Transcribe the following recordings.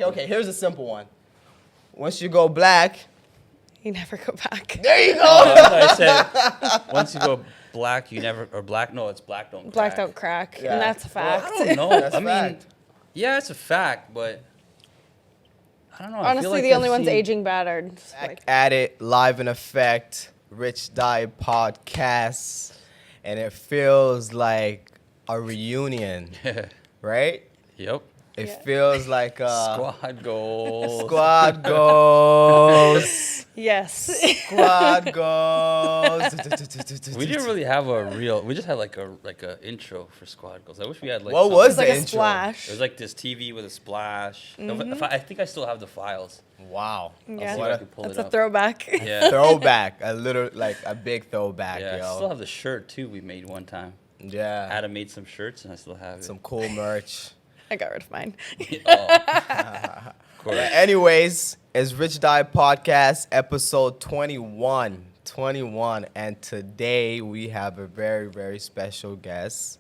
Okay. Here's a simple one. Once you go black, You never go back. there you go. I said once you go black, you never or black. No, it's black don't. Black crack. don't crack, Yeah. and that's a Well, fact. I don't know. That's I mean, fact. yeah, it's a fact, but I don't know. I feel Honestly, like the I've only ones seen- aging bad are just Back like at it, live in effect, Rich Dye Podcast, and it feels like a reunion, right? Yep. It Yeah. feels like Squad goals. Squad goals. yes. Squad goals. We didn't really have a real. We just had like a intro for squad goals. I wish we had like. What something- was It was like the a intro? splash. It was like this TV with a splash. I think I still have the files. Wow. I'll Yeah. see if I can pull That's it a up. throwback. Yeah. Throwback. A big throwback, Yeah. I yo. still have the shirt too. We made one time. Yeah. Adam made some shirts and I still have it. Some cool merch. I got rid of mine. Oh. Of course. Anyways, it's Rich Dye Podcast, episode 21. 21. And today we have a very, very special guest,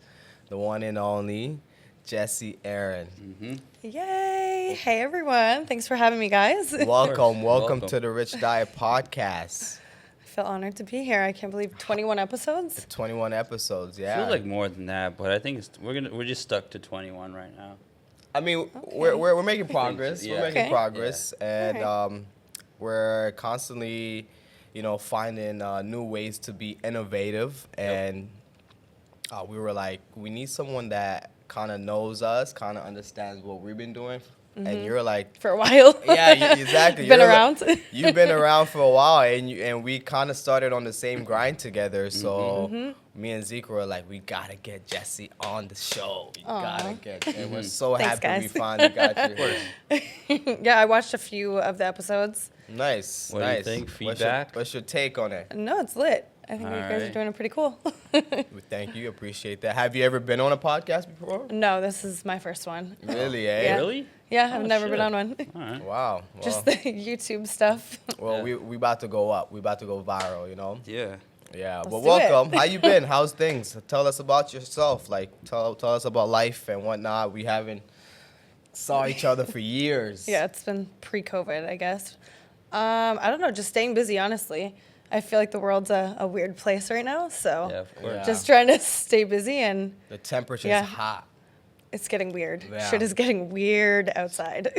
the one and only Jesse Aaron. Mm-hmm. Yay! Hey everyone, thanks for having me, guys. Welcome Welcome. to the Rich Dye Podcast. I feel honored to be here. I can't believe 21 episodes. 21 episodes, yeah. Feels like more than that, but I think we're just stuck to 21 right now. I mean, Okay. we're making progress. yeah. We're making Okay. progress, and Alright. we're constantly, finding new ways to be innovative. And we were like, we need someone that kind of knows us, kind of understands what we've been doing. And you're like, For a while. yeah, exactly. Been You're around. You've been around for a while, and we kind of started on the same grind together. So me and Zeke were like, we gotta get Jesse on the show. We gotta get, and we're so Thanks, happy we guys. finally got you here. Yeah, I watched a few of the episodes. Nice, What do you nice. think? What's your- Feedback? What's your take on it? No, it's lit. I think you guys are Alright. doing it pretty cool. We thank you, appreciate that. Have you ever been on a podcast before? No, this is my first one. Really, eh? Yeah. Really? Yeah, I've Oh, never been shit. on one. All right. Wow. Just the YouTube stuff. Well, Yeah. we about to go up. We about to go viral, you know? Yeah. Yeah. Let's Well, do it. welcome. How you been? How's things? Tell us about yourself. Like, tell us about life and whatnot. We haven't saw each other for years. Yeah, it's been pre-COVID, I guess. I don't know, just staying busy, honestly. I feel like the world's a weird place right now, so Yeah, of course. Yeah. just trying to stay busy, and The temperature Yeah. is hot. it's getting weird. Yeah. Shit is getting weird outside.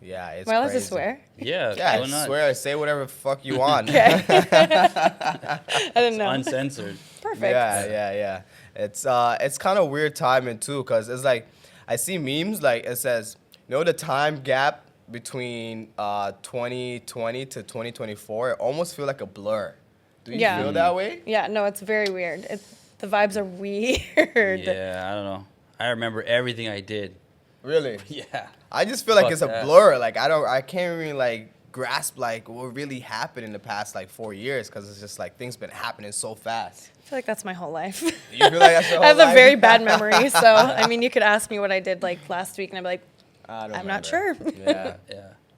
Yeah, it's Am I allowed crazy. to swear? Yeah. Yeah, why not? swear. Say whatever the fuck you want. Okay. I didn't know. Uncensored. Perfect. Yeah. It's kind of weird timing too, cause it's like I see memes like it says, the time gap between 2020 to 2024, it almost feel like a blur. Do you Yeah. feel that way? Yeah, no, it's very weird. The vibes are weird. Yeah, I don't know. I remember everything I did. Really? Yeah. I just feel like Fuck it's a that. blur. Like I can't really like grasp like what really happened in the past like 4 years, cause it's just like things been happening so fast. I feel like that's my whole life. You feel like that's your I have whole a very life? bad memory, so I mean, you could ask me what I did like last week, and I'd be like, I don't I'm not remember. sure. Yeah.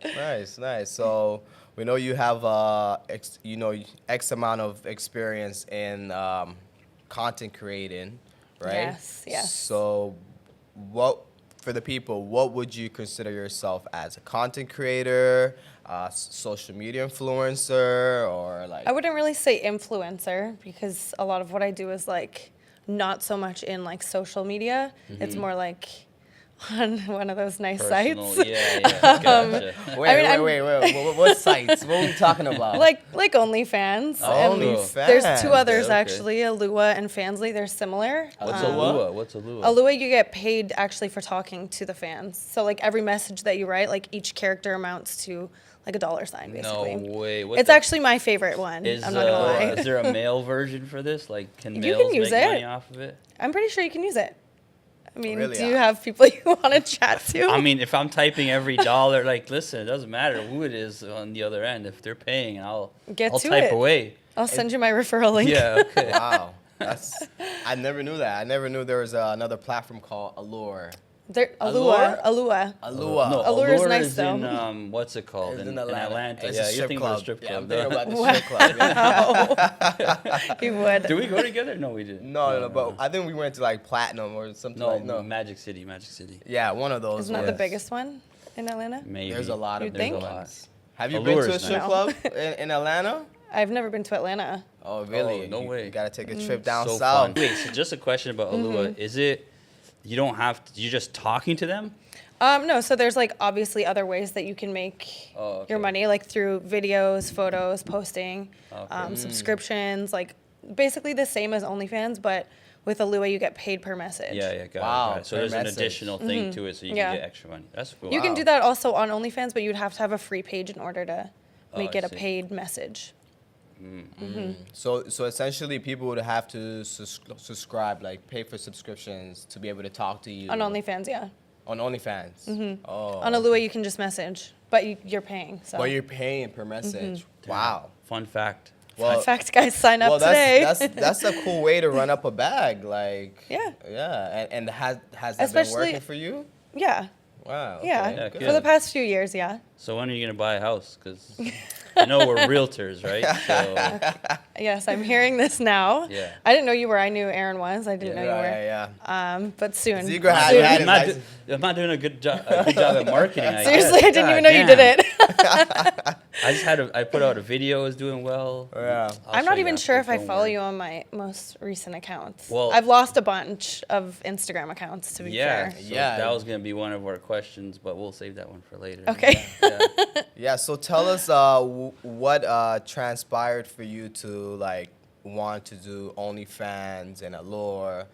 Yeah. Nice. So we know you have X amount of experience in content creating, right? Yes. So for the people, what would you consider yourself as? A content creator, social media influencer, or like? I wouldn't really say influencer, because a lot of what I do is like not so much in like social media. It's more like on one of those nice Personal. sites. Yeah. Gotcha. Wait. What sites? What are we talking about? like OnlyFans. Oh, And OnlyFans. There's two others okay. actually, Alua and Fansly. They're similar. What's Um, Alua? What's Alua? Alua, you get paid actually for talking to the fans. So like every message that you write, like each character amounts to like $1 sign basically. No way. What It's the- actually my favorite one. Is, I'm not gonna lie. is there a male version for this? Like, can You males can use make it. money off of it? I'm pretty sure you can use it. I mean, Really? do you have people you want to chat to? I mean, if I'm typing every dollar, like, listen, it doesn't matter who it is on the other end. If they're paying, I'll Get to type it. away. I'll send you my referral link. Yeah. Okay. Wow. I never knew that. I never knew there was another platform called Allure. Alua. Allure? Alua. No, Allure is Allure nice, is though. in, what's it called? It's in Atlanta. It's Yeah, a you're strip thinking club. about a strip Yeah, club. I'm thinking about the Wow. strip club. Yeah. You would. Did we go together? No, we didn't. No, but I think we went to like Platinum or something No, like no. Magic City. Yeah, one of those. Isn't that ones. the biggest one? in Atlanta? Maybe. There's a lot of You'd There's think? a lot. ones. Have you Allure been to a is strip nice. club in Atlanta? I've never been to Atlanta. Oh, really? Oh, no way. You gotta take a trip down So south. fun. Wait, so just a question about Alua. Is it, you don't have to, you're just talking to them? No, so there's like obviously other ways that you can make Oh, okay. your money, like through videos, photos, posting, Okay. subscriptions, like basically the same as OnlyFans, but with Alua you get paid per message. Yeah, got Wow, it, got it. So per there's an message. additional thing to it so you Yeah. can get extra money. That's cool. You can Wow. do that also on OnlyFans, but you'd have to have a free page in order to make I it a see. paid message. So essentially, people would have to subscribe, like pay for subscriptions to be able to talk to you On OnlyFans, yeah. on OnlyFans. Oh, On Alua you can just message, but you're paying. So. but you're paying per message. Wow. Fun fact. Fun fact, guys, sign up well, today. that's a cool way to run up a bag. Like Yeah. and has that Especially- been working for you? yeah. Wow. Yeah. okay, Yeah, good. good. For the past few years, yeah. So when are you going to buy a house? Because I know we're realtors, right? So, Yes, I'm hearing this now. Yeah. I didn't know you were. I knew Aaron was. I didn't know you were. Yeah. But soon. Ziegler had- Soon. had- I'm not doing a good job at marketing. I Seriously, guess. I didn't even know God you did damn. it. I put out a video, it was doing well. Yeah. I'll I'm show not you even after, sure if I don't follow worry. you on my most recent accounts. Well- I've lost a bunch of Instagram accounts, to be Yeah, fair. so Yeah. that was going to be one of our questions, but we'll save that one for later. Okay. Yeah. Yeah. So tell us what transpired for you to like want to do OnlyFans and Allure.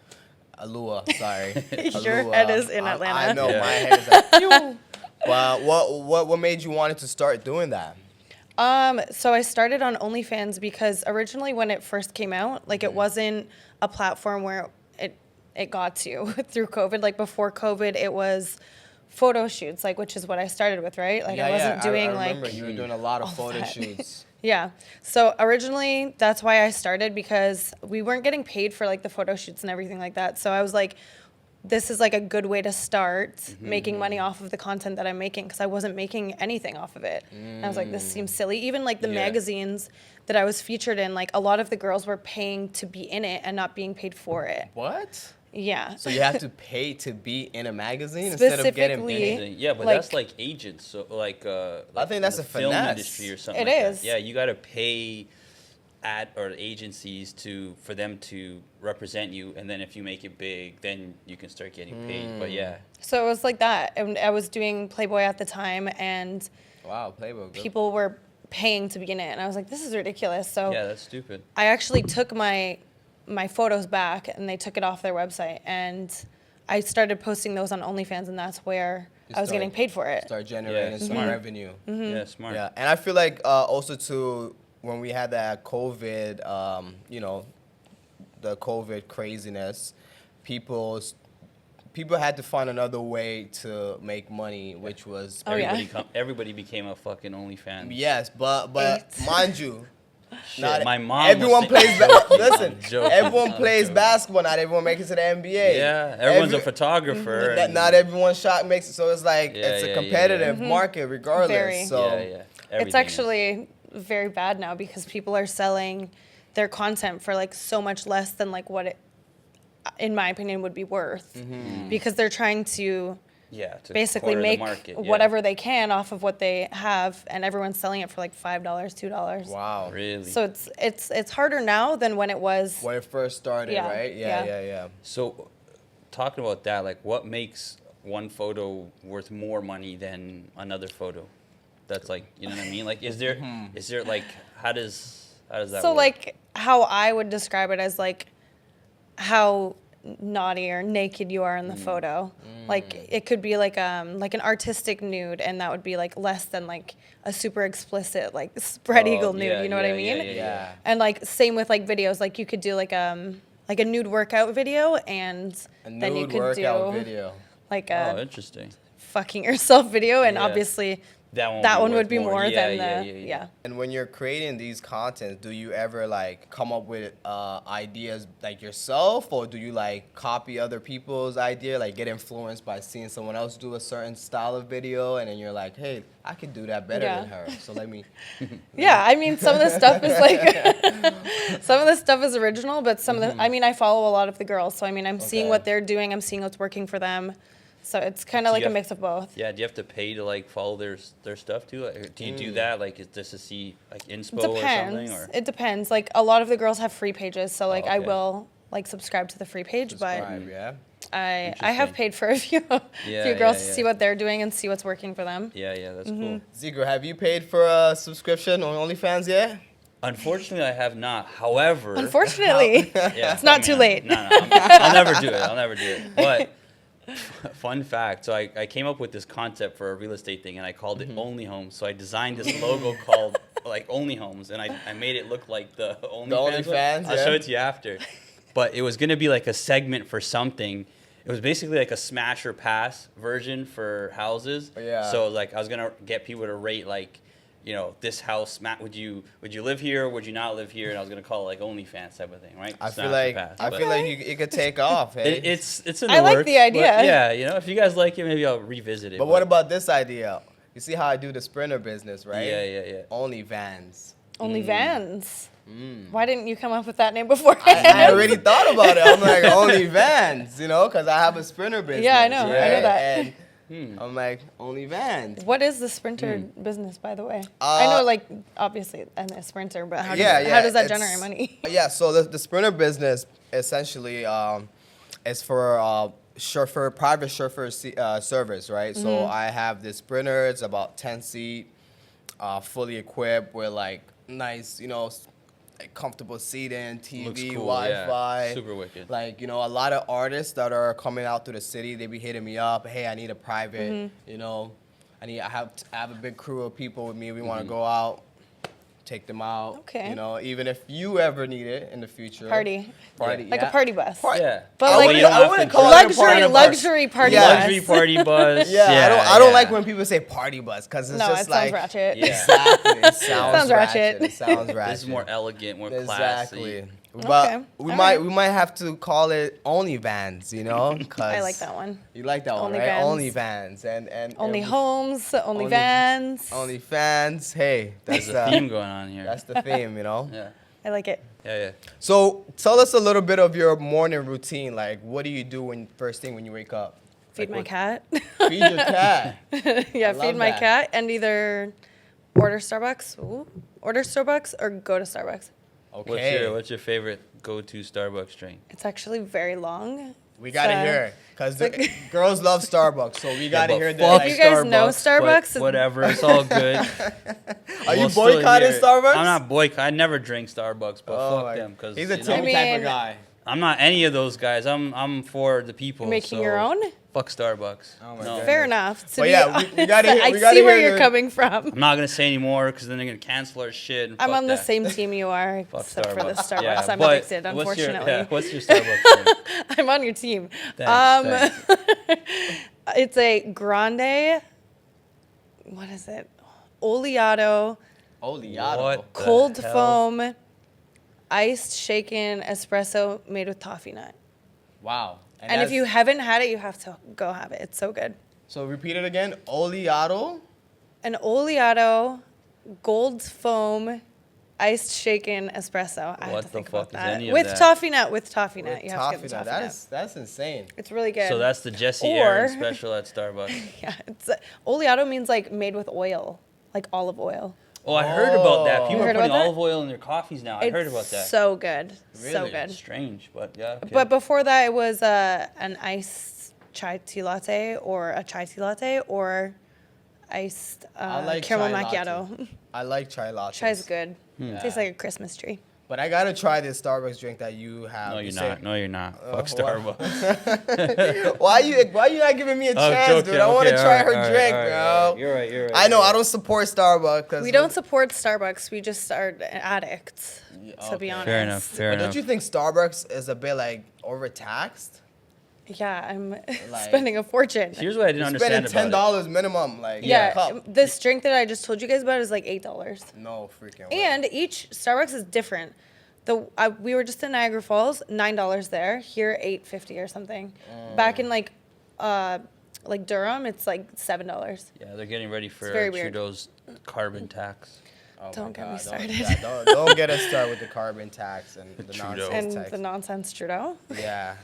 Sorry. Your Allure. head is in I Atlanta. know Yeah. my head is like. Pew. But what made you wanted to start doing that? So I started on OnlyFans because originally when it first came out, like it wasn't a platform where it got to through COVID. Like before COVID, it was photo shoots, like which is what I started with, right? Like I wasn't doing I remember like you were doing a lot of all photo that. shoots. yeah. So originally that's why I started because we weren't getting paid for like the photo shoots and everything like that. So I was like, this is like a good way to start making money off of the content that I'm making because I wasn't making anything off of it. And I was like, this seems silly. Even like the Yeah. magazines that I was featured in, like a lot of the girls were paying to be in it and not being paid for it. What? Yeah. So you have to pay to be in a magazine instead of getting Specifically- paid? Interesting. Yeah, but Like- that's like agents. So like, I think that's in a the film finesse. industry or something. It like is. That. Yeah, you got to pay agencies for them to represent you, and then if you make it big, then you can start getting paid. But yeah, So it was like that. And I was doing Playboy at the time and Wow, Playboy. good. people were paying to be in it. And I was like, this is ridiculous. So yeah, that's stupid. I actually took my photos back and they took it off their website and I started posting those on OnlyFans and that's where You I was start- getting paid for it. Start generating some smart. revenue. Yeah, smart. Yeah, and I feel like also too when we had that COVID, the COVID craziness, people had to find another way to make money, which was Oh, yeah. Everybody became a fucking OnlyFans. yes, but Eight. mind you. Shit, my mom. Everyone was plays. saying- Listen, I'm joking. everyone I'm plays joking. basketball. Not everyone makes it to the NBA. Yeah, everyone's a Every- photographer. and- Not everyone shot makes it. So it's like Yeah, it's a yeah, competitive market, regardless. Very. So yeah. It's Everything is. actually very bad now because people are selling their content for like so much less than like what it, in my opinion, would be worth because they're trying to Yeah, to basically corner the make market, yeah. whatever they can off of what they have and everyone's selling it for like $5, $2. wow. Really. So it's harder now than when it was. When it first started, Yeah, right? yeah. Yeah. So, talking about that, like, what makes one photo worth more money than another photo? That's like, you know what I mean? Like, is there like, how does that So work? like how I would describe it as like how naughty or naked you are in the photo. Like it could be like an artistic nude and that would be like less than like a super explicit like spread Oh, eagle nude, yeah, you know what yeah, I mean? yeah. Yeah. And like same with like videos, like you could do like a nude workout video and A then you nude could workout do video. like Oh, a interesting. fucking yourself video and Yeah. obviously That one would be more Yeah, than yeah, the yeah, yeah. yeah. And when you're creating these contents, do you ever like come up with ideas like yourself, or do you like copy other people's idea, like get influenced by seeing someone else do a certain style of video, and then you're like, hey, I could do that better Yeah. than her, so let me. Yeah, I mean, some of the stuff is like, some of the stuff is original, but some of the, I mean, I follow a lot of the girls, so I mean, I'm seeing Okay. what they're doing, I'm seeing what's working for them. So it's kind of Do like you a have- mix of both. Yeah, do you have to pay to like follow their stuff too? Like, do you do that? Like, is this to see like inspo or something? Depends. Or It depends. Like a lot of the girls have free pages, so like I okay. will like subscribe to the free page, Subscribe, yeah. but I Interesting. have paid for a few Yeah, girls yeah, to see yeah. what they're doing and see what's working for them. yeah, that's Mm-hmm. cool. Ziegler, have you paid for a subscription on OnlyFans yet? Unfortunately, I have not. However, Unfortunately, yeah, it's not too late. No, I'll never do it. I'll never do it. But fun fact, so I came up with this concept for a real estate thing, and I called it Only Homes. So I designed this logo called like Only Homes, and I made it look like the OnlyFans. OnlyFans, I'll yeah. show it to you after. But it was gonna be like a segment for something. It was basically like a smash or pass version for houses. Yeah. So like I was gonna get people to rate like, you know, this house, Matt, would you live here? Would you not live here? And I was gonna call it like OnlyFans type of thing, right? I Smash feel or like pass. I But feel like it could take off. Hey? it's in I the like works, the idea. but yeah, you know, if you guys like it, maybe I'll revisit it. But what about this idea? You see how I do the Sprinter business, right? Yeah. OnlyVans. Only Vans. Why didn't you come up with that name beforehand? I already thought about it. I'm like OnlyVans, you know, because I have a Sprinter business. Yeah, I know. I know right? that. And I'm like OnlyVans. What is the Sprinter business, by the way? Uh, I know, like, obviously, I'm a Sprinter, but how Yeah, does that it's- generate money? Yeah, so the Sprinter business essentially is for private chauffeur service, right? So Mm-hmm. I have this Sprinter. It's about 10-seat, fully equipped with like nice, you know, like comfortable seating, TV, Looks cool, Wi-Fi. yeah. Super wicked. Like, you know, a lot of artists that are coming out to the city, they be hitting me up. Hey, I need a private. Mm-hmm. You know, I have a big crew of people with me. We Mm-hmm. want to go out, take them out. Okay. You know, even if you ever need it in the future. Party. Party. Like yeah. a party bus. Yeah. But I like wouldn't- I wouldn't call it a party luxury, bus. luxury party Yeah. bus. Luxury party bus. Yeah, I don't like when people say party bus because it's No, just it like sounds ratchet. Yeah. Exactly, it sounds Sounds ratchet. It sounds ratchet. This is more elegant, more Exactly. classy. But Okay, we all might right. we might have to call it OnlyVans, you know? 'cause I like that one. You like that one, right? OnlyVans and Only and homes, only Only- vans. OnlyFans. Hey, There's that's a theme going on here. that's the theme, you know. Yeah. I like it. Yeah. So tell us a little bit of your morning routine. Like, what do you do first thing when you wake up? Feed Like, my cat. Feed your cat. Yeah, love feed my that. cat and either order Starbucks or go to Starbucks. Okay. What's your favorite go-to Starbucks drink? It's actually very long. We gotta So- hear it because girls love Starbucks, so we gotta Yeah, hear but that. fuck If you guys know but Starbucks, whatever, it's all good. Are you We'll still boycotting hear it. Starbucks? I'm not boycotting. I never drink Starbucks, but Oh fuck my- them. Cause he's a you know, Timmy type mean- of guy. I'm not any of those guys. I'm for the people. making so your own? Fuck Starbucks. Oh my no. God. Fair enough. To But be yeah, we gotta honest, hear- we I gotta see where hear you're your- coming from. I'm not gonna say anymore because then they're gonna cancel our shit. And I'm fuck on the that. same team you are, Fuck except for the Starbucks. Yeah, I'm but addicted, what's your- unfortunately. What's your Starbucks drink? I'm on your team. Thanks, It's a grande. What is it? Oleato, Oleato. What? The cold hell? foam, iced shaken espresso made with toffee nut. Wow. And if that's- you haven't had it, you have to go have it. It's so good. So repeat it again. Oleato. An oleato, gold foam, iced shaken espresso. I have What to the think fuck about is that. any of With that? toffee nut. With toffee nut. With You have to toffee get the nut. toffee nut. That's insane. It's really good. So that's the Jesse Or- Aaron special at Starbucks. Yeah, it's oleato means like made with oil, like olive oil. Oh, I heard about that. Oh. People You are heard putting about that? olive oil in their coffees now. I heard about that. So good, so Really? good. Strange, but yeah. Okay. But before that, it was an iced chai tea latte or a chai tea latte or iced I like caramel chai latte. macchiato. I like chai lattes. Chai's good. Hmm. Tastes like a Christmas tree. But I gotta try this Starbucks drink that you have. no, You you're say- not. No, you're not. Oh, Fuck wow. Starbucks. Why you not giving me a chance, joking. dude? I want to Okay, try alright, her alright, drink, alright, bro. alright. You're right. You're right. I know you're I right. don't support Starbucks. 'Cause We don't support Starbucks. We just are addicts, to be okay. honest. Fair enough. Fair But enough. don't you think Starbucks is a bit like overtaxed? Yeah, I'm spending a fortune. Here's what I didn't You're spending understand about $10 minimum, like Yeah, a cup. this drink that I just told you guys about is like $8. No freaking way. And each Starbucks is different. We were just in Niagara Falls, $9 there. Here, $8.50 or something. Back in like Durham, it's like $7. it. Yeah, they're getting ready for very weird. Trudeau's carbon tax. Oh my Don't get me God, started. Don't get us started with the carbon tax and the Trudeau. nonsense And tax. the nonsense Trudeau. Yeah.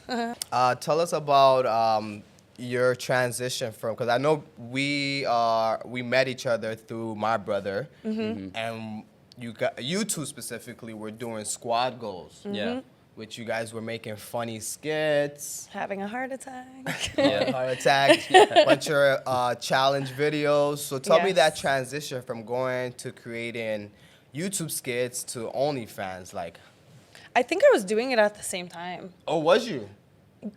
Tell us about your transition from, because I know we met each other through my brother, and you two specifically were doing squad goals. Yeah. Which you guys were making funny skits, Having a heart attack. heart attacks, a bunch of challenge videos. So tell me Yes. that transition from going to creating YouTube skits to OnlyFans. Like, I think I was doing it at the same time. oh, was you? Oh,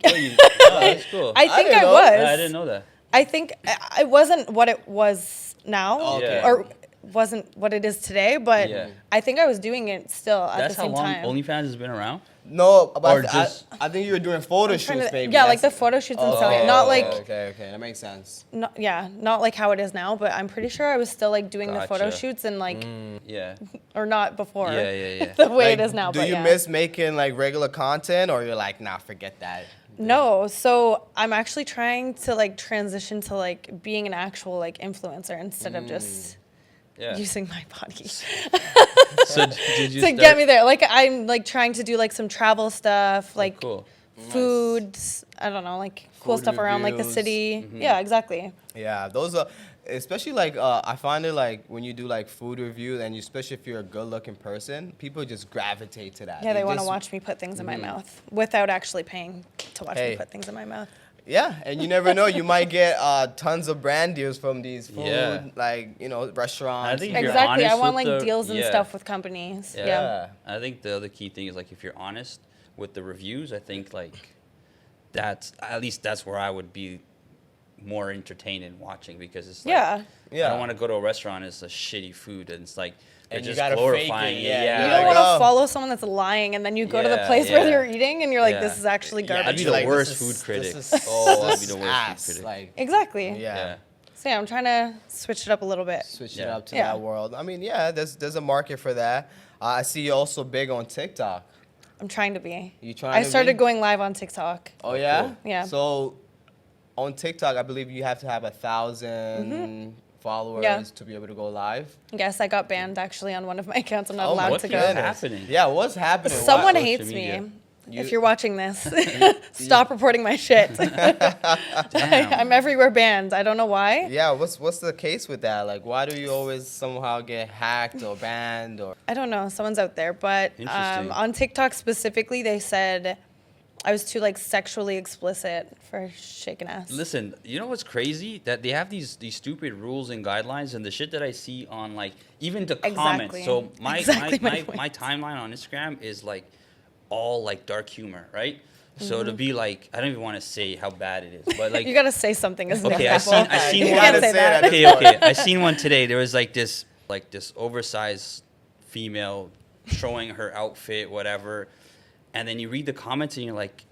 that's cool. I think didn't I know. was. Yeah, I didn't know that. I think it wasn't what it was now, Oh, okay. or wasn't what it is today, but Yeah. I think I was doing it still at That's the how same long time. OnlyFans has been around? No, but Or just- I think you were doing photo shoots, Trying to- baby. yeah, like the That's- photo shoots and Oh, stuff. okay, Not okay, like, okay, that makes sense. not like how it is now, but I'm pretty sure I was still like doing the photo Gotcha. shoots and like, Yeah. or not before. Yeah. the way Like, it is now. Do but you yeah. miss making like regular content, or you're like, nah, forget that? No, so I'm actually trying to like transition to like being an actual like influencer instead of just Yeah. using my body So did you to start? get me there. Like I'm like trying to do like some travel stuff, like Cool. foods. I don't know, like cool Food stuff around like the reviews. city. Yeah, exactly. Yeah, those are, especially like I find it like when you do like food reviews, and especially if you're a good-looking person, people just gravitate to that. Yeah, they want to just- watch me put things in my mouth without actually paying to watch Hey. me put things in my mouth. Yeah, and you never know, you might get tons of brand deals from these food, Yeah. like restaurants. I think if you're Exactly. I honest want with like the- deals and yeah. stuff with companies. Yeah. Yeah. I think the other key thing is like if you're honest with the reviews, I think like that's at least that's where I would be more entertained in watching, because it's like Yeah. Yeah. I don't want to go to a restaurant, it's a shitty food and it's like they're And you just gotta fake glorifying it, it. yeah. Yeah. You Like, don't want oh. to follow someone that's lying and then you go to the Yeah, place where yeah. they're eating and you're like, Yeah. this is actually Yeah, garbage. I'd be you're the like, worst this food is- critic. this is- Oh, I'd this be the is worst ass, food critic. Like, Exactly. yeah. Yeah. So yeah, I'm trying to switch it up a little bit. Switch it Yeah. up to Yeah. that world. I mean, yeah, there's a market for that. I see you also big on TikTok. I'm trying to be. You trying I to started be? going live on TikTok. Oh yeah. cool. Yeah. So on TikTok, I believe you have to have 1,000 followers Yeah. to be able to go live. Yes, I got banned actually on one of my accounts. I'm not Oh my allowed What to is go. happening? Yeah, what's happening? Someone Why- hates social me. media. You- If you're watching this, stop reporting my shit. I'm everywhere banned. I don't know why. Yeah, what's the case with that? Like, why do you always somehow get hacked or banned or? I don't know. Someone's out there. But Interesting. on TikTok specifically, they said I was too like sexually explicit for shaking ass. Listen, you know what's crazy? That they have these stupid rules and guidelines, and the shit that I see on like even the comments. Exactly. So my Exactly my my, point. my timeline on Instagram is like all like dark humor, right? So to be like, I don't even want to say how bad it is, but like You gotta say something as an Okay, I example. seen You one. can't Gotta say say that. that. okay, I seen one today. There was like this oversized female showing her outfit, whatever, and then you read the comments and you're like,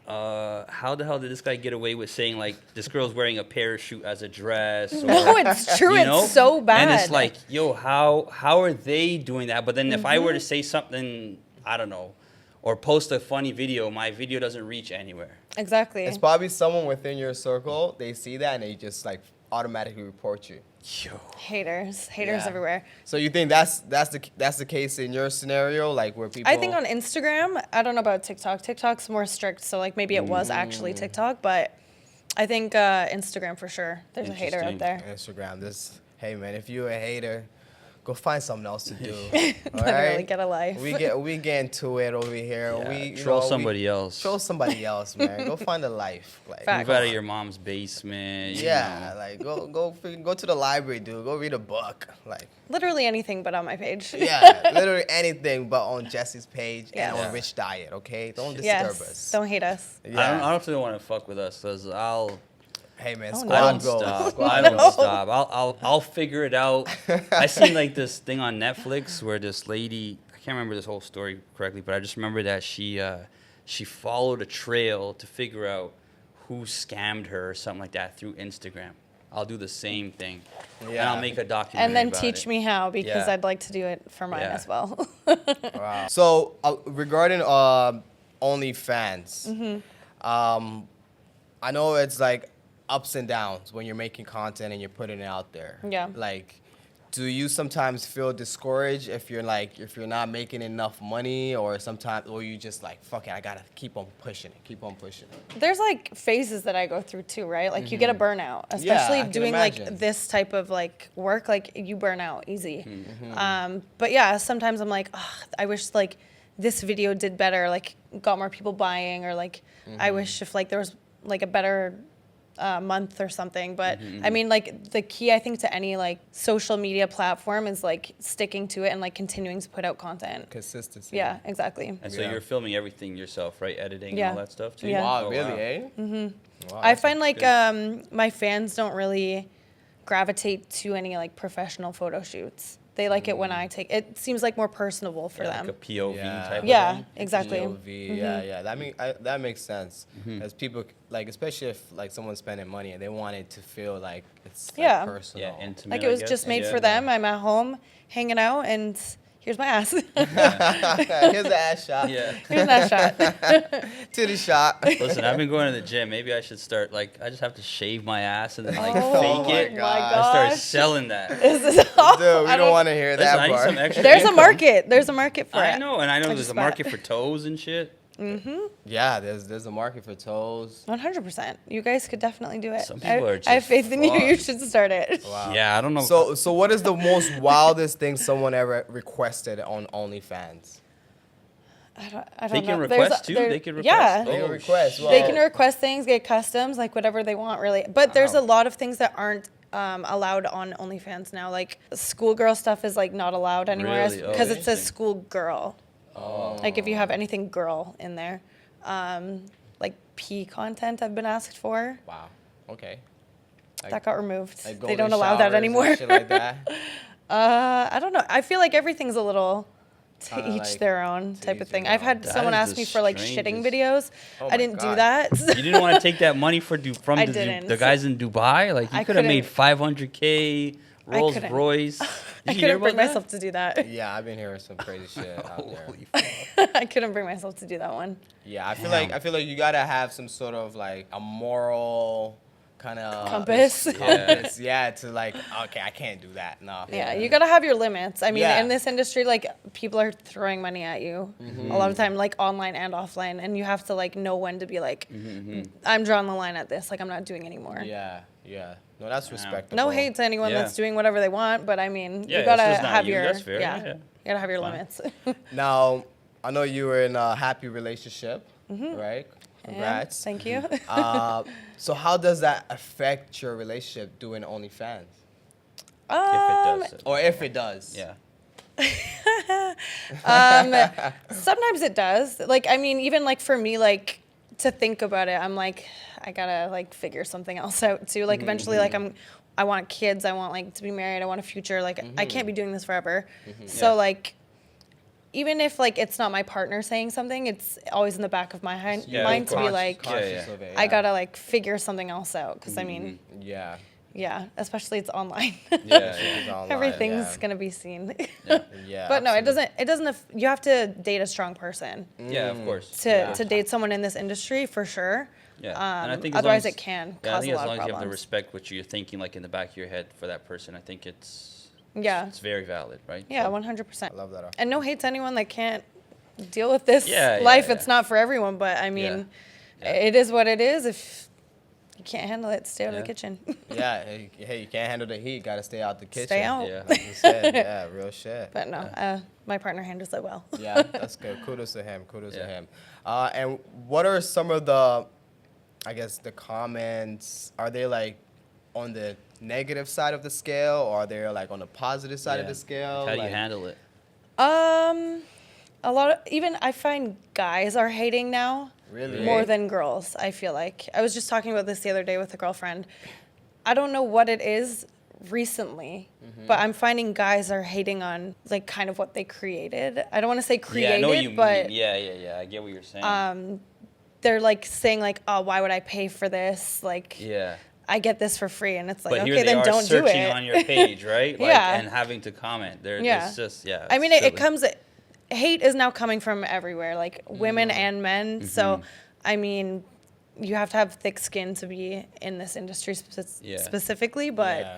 how the hell did this guy get away with saying like this girl's wearing a parachute as a dress? Or, No, it's true. you know? It's so bad. And it's like, yo, how are they doing that? But then if I were to say something, I don't know, or post a funny video, my video doesn't reach anywhere. Exactly. It's probably someone within your circle. They see that and they just like automatically report you. Yo. Haters Yeah. everywhere. So you think that's the case in your scenario, like where people? I think on Instagram, I don't know about TikTok. TikTok's more strict, so like maybe it was actually TikTok, but I think Instagram for sure. There's a hater out Interesting. there. Instagram. Hey man, if you're a hater, go find something else to do. All Literally, right? get a life. We get into it over here. Yeah, We you troll know, somebody else. Troll somebody else, man. Go find a life. Like Fact. Move out of your mom's basement. you yeah, know. like go to the library, dude. Go read a book. Like Literally anything but on my page. yeah, literally anything but on Jesse's page Yeah. and Yeah. on Rich Diet. Okay, don't disturb Yes. us. Don't hate us. Yeah. I don't think they want to fuck with us, cause Hey man, Oh, squad no. I don't goals. stop. Squad I don't goals. stop. I'll figure it out. I seen like this thing on Netflix where this lady, I can't remember this whole story correctly, but I just remember that she followed a trail to figure out who scammed her or something like that through Instagram. I'll do the same thing, and Yeah. I'll make a documentary And then about teach it. me how because Yeah. I'd like to do it for mine Yeah. as well. Wow. So regarding OnlyFans, I know it's like ups and downs when you're making content and you're putting it out there. Yeah. Like, do you sometimes feel discouraged if you're not making enough money, or you just like, fuck it, I gotta keep on pushing it. There's like phases that I go through too, right? Like you get a burnout, Yeah, I especially can doing imagine. like this type of like work, like you burn out easy. But yeah, sometimes I'm like, oh, I wish like this video did better, like got more people buying, or like I wish if like there was like a better month or something. But I mean, like the key I think to any like social media platform is like sticking to it and like continuing to put out content. Consistency. Yeah, exactly. And so Yeah. you're filming everything yourself, right? Editing Yeah. and all that stuff too. Yeah. Wow, Oh, really, wow. eh? Wow, I that's find like good. my fans don't really gravitate to any like professional photo shoots. They like it when I take it. Seems like more personable for Yeah, them. like a POV Yeah. type Yeah, of thing. exactly. POV, yeah. That makes sense. Because people, like, especially if like someone's spending money and they want it to feel like it's like, Yeah. personal. Yeah, intimate. Like it was I guess. just made Yeah. for them. I'm at home hanging out, and here's my ass. Here's the ass shot. Yeah. Here's that shot. Titty shot. Listen, I've been going to the gym. Maybe I should start like I just have to shave my ass and then like Oh fake it. my I start gosh. selling that. This is awful. Dude, we I don't want to hear Listen, that I need part. some extra. There's a income. market. There's a market for it. I know, and I know there's just a bet. market for toes and shit. Yeah, there's a market for toes. 100%. You guys could definitely do it. Some people are I have just faith in you. You fucked. should start it. Wow. Yeah, I don't know. So what is the most wildest thing someone ever requested on OnlyFans? I don't They know. can There's request too. there- They can request. Yeah. They Oh, can request. shit. Well, They can request things, get customs, like whatever they want, really. But there's Wow. a lot of things that aren't allowed on OnlyFans now. Like schoolgirl stuff is like not allowed anymore Really? Oh, because it says interesting. schoolgirl. Oh. Like if you have anything girl in there, like P content I've been asked for, Wow. Okay. that got removed. Like They golden don't allow that showers and anymore. shit like that. I don't know. I feel like everything's a little to Kinda each like their own to type each of thing. their I've own. had That someone is ask the me for like shitting strangest. videos. Oh I my didn't do God. that. You didn't want to take that money from I the didn't. guys in Dubai? Like you I could have made couldn't- 500K Rolls couldn't. Royce. Did I you hear couldn't about bring that? myself to do that. Yeah, I've been hearing some crazy shit out there. Holy fuck. I couldn't bring myself to do that one. Yeah, I Damn. feel like you gotta have some sort of like a moral kind of Compass. Compass, yeah, to like, okay, I can't do that. No. Yeah, you gotta have your limits. I mean, Yeah. in this industry, like people are throwing money at you a lot of time, like online and offline, and you have to like know when to be like, I'm drawing the line at this. Like I'm not doing anymore. Yeah, yeah. No, that's respectable. No hate to anyone Yeah. that's doing whatever they want, but I mean, Yeah, you it's gotta just not have you. your That's fair. yeah, Yeah. you gotta have your Fine. limits. Now, I know you were in a happy relationship, right? Congrats. Thank you. So how does that affect your relationship doing OnlyFans? If it does. Or if it does? Yeah. Sometimes it does. Like, I mean, even like for me, like to think about it, I'm like, I gotta like figure something else out too. Like eventually, like I want kids. I want like to be married. I want a future. Like I can't be doing this forever. So Yeah. like, even if like it's not my partner saying something, it's always in the back of my Yeah, of mind to be course. like, Conscious Yeah. of it, I yeah. gotta like figure something else out. Because I mean, Yeah. yeah, especially it's online. Yeah. It's online, Everything's yeah. gonna be seen. Yeah. But no, it absolutely. doesn't. You have to date a strong person Yeah, of course. to date someone in this industry for sure. Yeah. And I think as Otherwise, long as- it can Yeah, I cause think a as lot long of as you have the problems. respect what you're thinking, like in the back of your head for that person, I think it's very valid, right? Yeah, So- 100%. I love that. And no hate to anyone that can't deal with this Yeah, life. yeah. It's not for everyone, but I mean, Yeah. it is what it is. If you can't handle it, stay out of Yeah. the kitchen. Yeah. Hey, you can't handle the heat. Gotta stay out the kitchen. Stay out. Yeah. Like you said, yeah, real shit. But no, my partner handles it well. Yeah, that's good. Kudos to him. Kudos to Yeah. him. And what are some of the, I guess, the comments? Are they like on the negative side of the scale, or are they like on the positive side of Yeah. the scale? How do you Like- handle it? A lot of even I find guys are hating now. Really? More than girls, I feel like. I was just talking about this the other day with a girlfriend. I don't know what it is recently, but I'm finding guys are hating on like kind of what they created. I don't want to say created, Yeah, I know what you but mean. Yeah. I get what you're saying. they're like saying like, "Oh, why would I pay for this?" Like, yeah. I get this for free, and it's like, But okay, here they then are don't do searching it. on your page, right? Like, Yeah. And having to comment. Yeah. It's just, yeah. I mean, it's it silly. comes. Hate is now coming from everywhere, like women and men. So, I mean, you have to have thick skin to be in this industry specifically. But Yeah.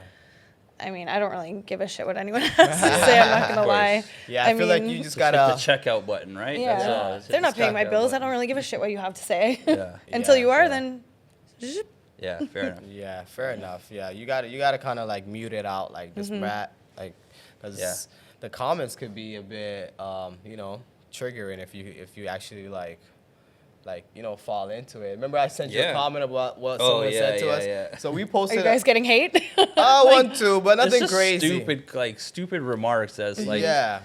I mean, I don't really give a shit what anyone has to say. I'm not gonna lie. Yeah, I feel like you just gotta. hit the checkout button, right? Yeah, That's all. Just hit they're the not paying my checkout bills. I button. don't really give a shit what you have to say. Yeah. Until Yeah, you are, yeah. then. Yeah, fair enough. Yeah, fair enough. Yeah, you gotta kind of like mute it out, like this brat, like, because the comments could be a bit, triggering if you actually like, fall into it. Remember I sent you a Yeah. comment about what Oh, someone said to yeah, us. yeah. So we Are posted. you guys getting hate? I want to, but nothing It's just crazy. stupid remarks that's like yeah.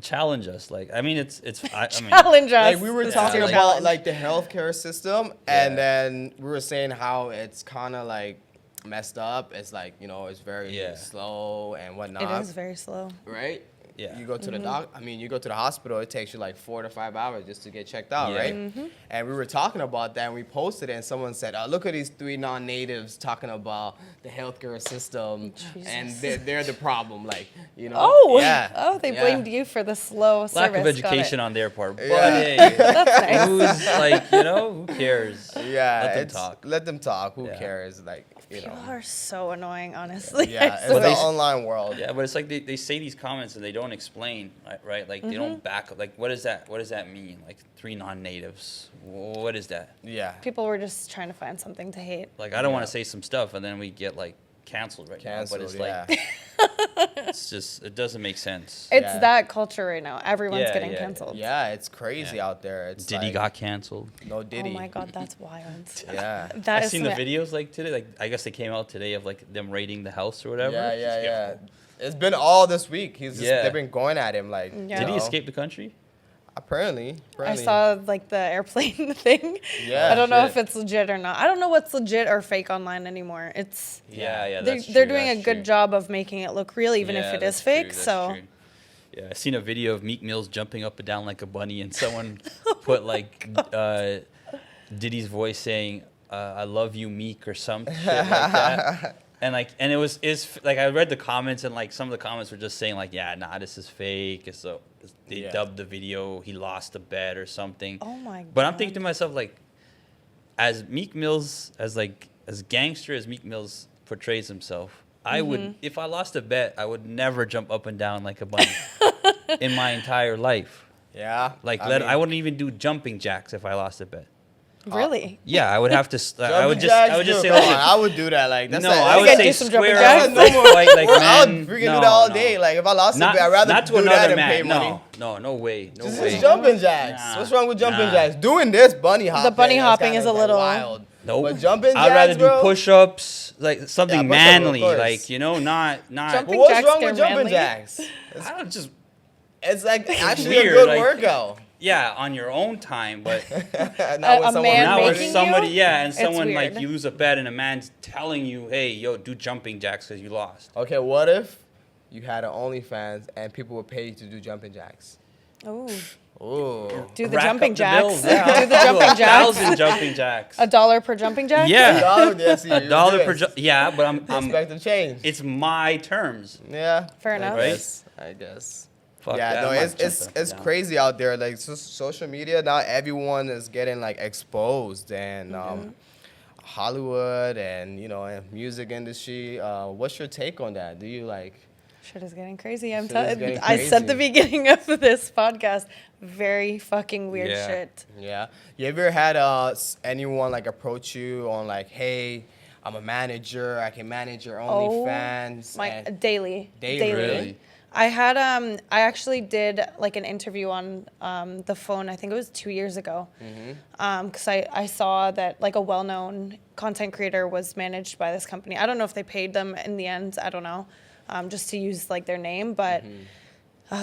challenge us. Like, I mean, it's I mean, Challenge us. Like we were This is talking your about challenge. like the healthcare system, Yeah. and then we were saying how it's kind of like messed up. It's like it's very Yeah. slow and whatnot. It is very slow. Right? Yeah. You go to the you go to the hospital, it takes you like 4 to 5 hours just to get checked out, Yeah. right? And we were talking about that, and we posted it, and someone said, look at these 3 non-natives talking about the healthcare system, and they're the problem, like, Oh, Yeah. they Yeah. blamed you for the slow service. lack of Got it. education on their part. But Yeah. hey, That's nice. who's like, who cares? Yeah, Let them it's- talk. Let them talk. Who Yeah. cares? Like, People are so annoying, honestly. Yeah, I it's swear. the online world. Yeah, but it's like they say these comments and they don't explain, right? Like they don't back up. Like, what does that mean? Like 3 non-natives. What is that? Yeah. People were just trying to find something to hate. Like, I don't want to say some stuff and then we get like canceled right Canceled, now. But it's yeah. like it's just it doesn't make sense. It's Yeah. that culture right now. Everyone's Yeah, getting yeah, canceled. Yeah, it's crazy Yeah. out there. It's Diddy like, got canceled. no Diddy. Oh my god, that's wild. Yeah. That I is seen the something- videos like today. Like I guess they came out today of like them raiding the house or whatever. Yeah, Just yeah. get- It's been all this week. He's just Yeah. they've been going at him like. Yeah. Did he know. escape the country? Apparently. I saw like the airplane thing. Yeah, I don't know shit. if it's legit or not. I don't know what's legit or fake online anymore. It's Yeah, they're, that's they're true, doing a that's good true. job of making it look real, even if Yeah, it is that's fake. true, that's So true. Yeah, I seen a video of Meek Mill's jumping up and down like a bunny, and someone put like Diddy's voice saying, "I love you, Meek," or some shit like that. And it's like I read the comments, and like some of the comments were just saying like, "Yeah, nah, this is fake." So they Yeah. dubbed the video, he lost a bet or something. Oh my god. But I'm thinking to myself like, as Meek Mill's as gangster as Meek Mill's portrays himself, I would, if I lost a bet, I would never jump up and down like a bunny in my entire life. Yeah. Like I mean, I wouldn't even do jumping jacks if I lost a bet. Really? Yeah, I would have to. I jumping would jacks, just say, dude, come on, listen. I would do that. Like that's No, like, I would gotta say do some jumping square jacks. up, like, fight like I would men. freaking No, do that all no. day. Like if I lost a Not, bet, I'd rather not to do that another and pay man. money. No way. No This way. is jumping jacks. Nah. What's wrong with jumping Nah. jacks? Doing this bunny hopping. bunny that's hopping kinda, is a like, little- wild. Nope. But jumping I'd jacks, rather do bro, push-ups, like something push-up, of manly, course. like not. Jumping But what's jacks, wrong they're with jumping manly. jacks? I don't just It's like actually weird, a good like- workout. yeah on your own time, but Not when a someone man now recording. with making somebody, you? yeah, and It's someone like weird. you lose a bet and a man's telling you, hey, yo, do jumping jacks because you lost. Okay, what if you had an OnlyFans and people would pay you to do jumping jacks? Oh, Ooh. do the Rack jumping up jacks. bills, yeah. Do the jumping jacks. 1,000 jumping jacks. $1 per jumping jack. Yeah. Yes, A dollar per yeah, but I'm Expected change. it's my terms. Yeah. Fair enough. Right? I guess. Fuck Yeah, that, no, I'm not it's jumping up and down. crazy out there. Like social media now, everyone is getting like exposed, and Hollywood and and music industry. What's your take on that? Do you like? Shit is getting crazy. I'm Shit is telling. getting I said the crazy. beginning of this podcast. Very fucking weird Yeah. shit. Yeah. You ever had anyone like approach you on like, hey, I'm a manager. I can manage your OnlyFans. My and- daily. Daily? Really? I had I actually did like an interview on the phone. I think it was 2 years ago. Because I saw that like a well-known content creator was managed by this company. I don't know if they paid them in the end. I don't know. Just to use like their name, but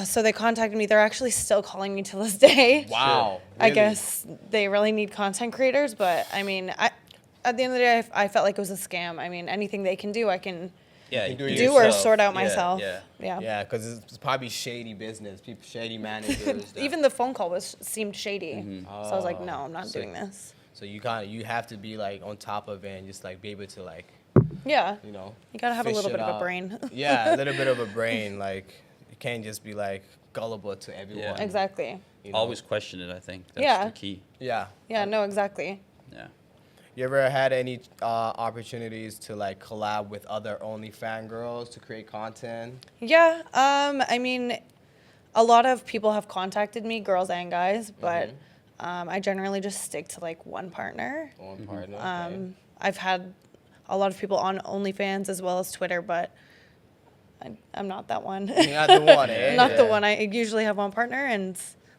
so they contacted me. They're actually still calling me to this day. Wow. I really? guess they really need content creators, but I mean, at the end of the day, I felt like it was a scam. I mean, anything they can do, I can Yeah, You do it it do or yourself. sort out Yeah, myself. Yeah. Yeah. Yeah, because it's probably shady business. People, shady managers. that- Even the phone call seemed shady. So I was like, no, I'm not So- doing this. So you have to be like on top of it and just like be able to like Yeah. you gotta have a fish little it bit of a out. brain. Yeah, a little bit of a brain. Like you can't just be like gullible to everyone. Yeah. Exactly. you know? Always question it. I think that's Yeah. the key. Yeah. Yeah, no, exactly. Yeah. You ever had any opportunities to like collab with other OnlyFans girls to create content? Yeah. I mean, a lot of people have contacted me, girls and guys, but I generally just stick to like one partner. One partner. Okay. I've had a lot of people on OnlyFans as well as Twitter, but I'm not that one. You're not the one, eh? I'm not the one. I usually have one partner, and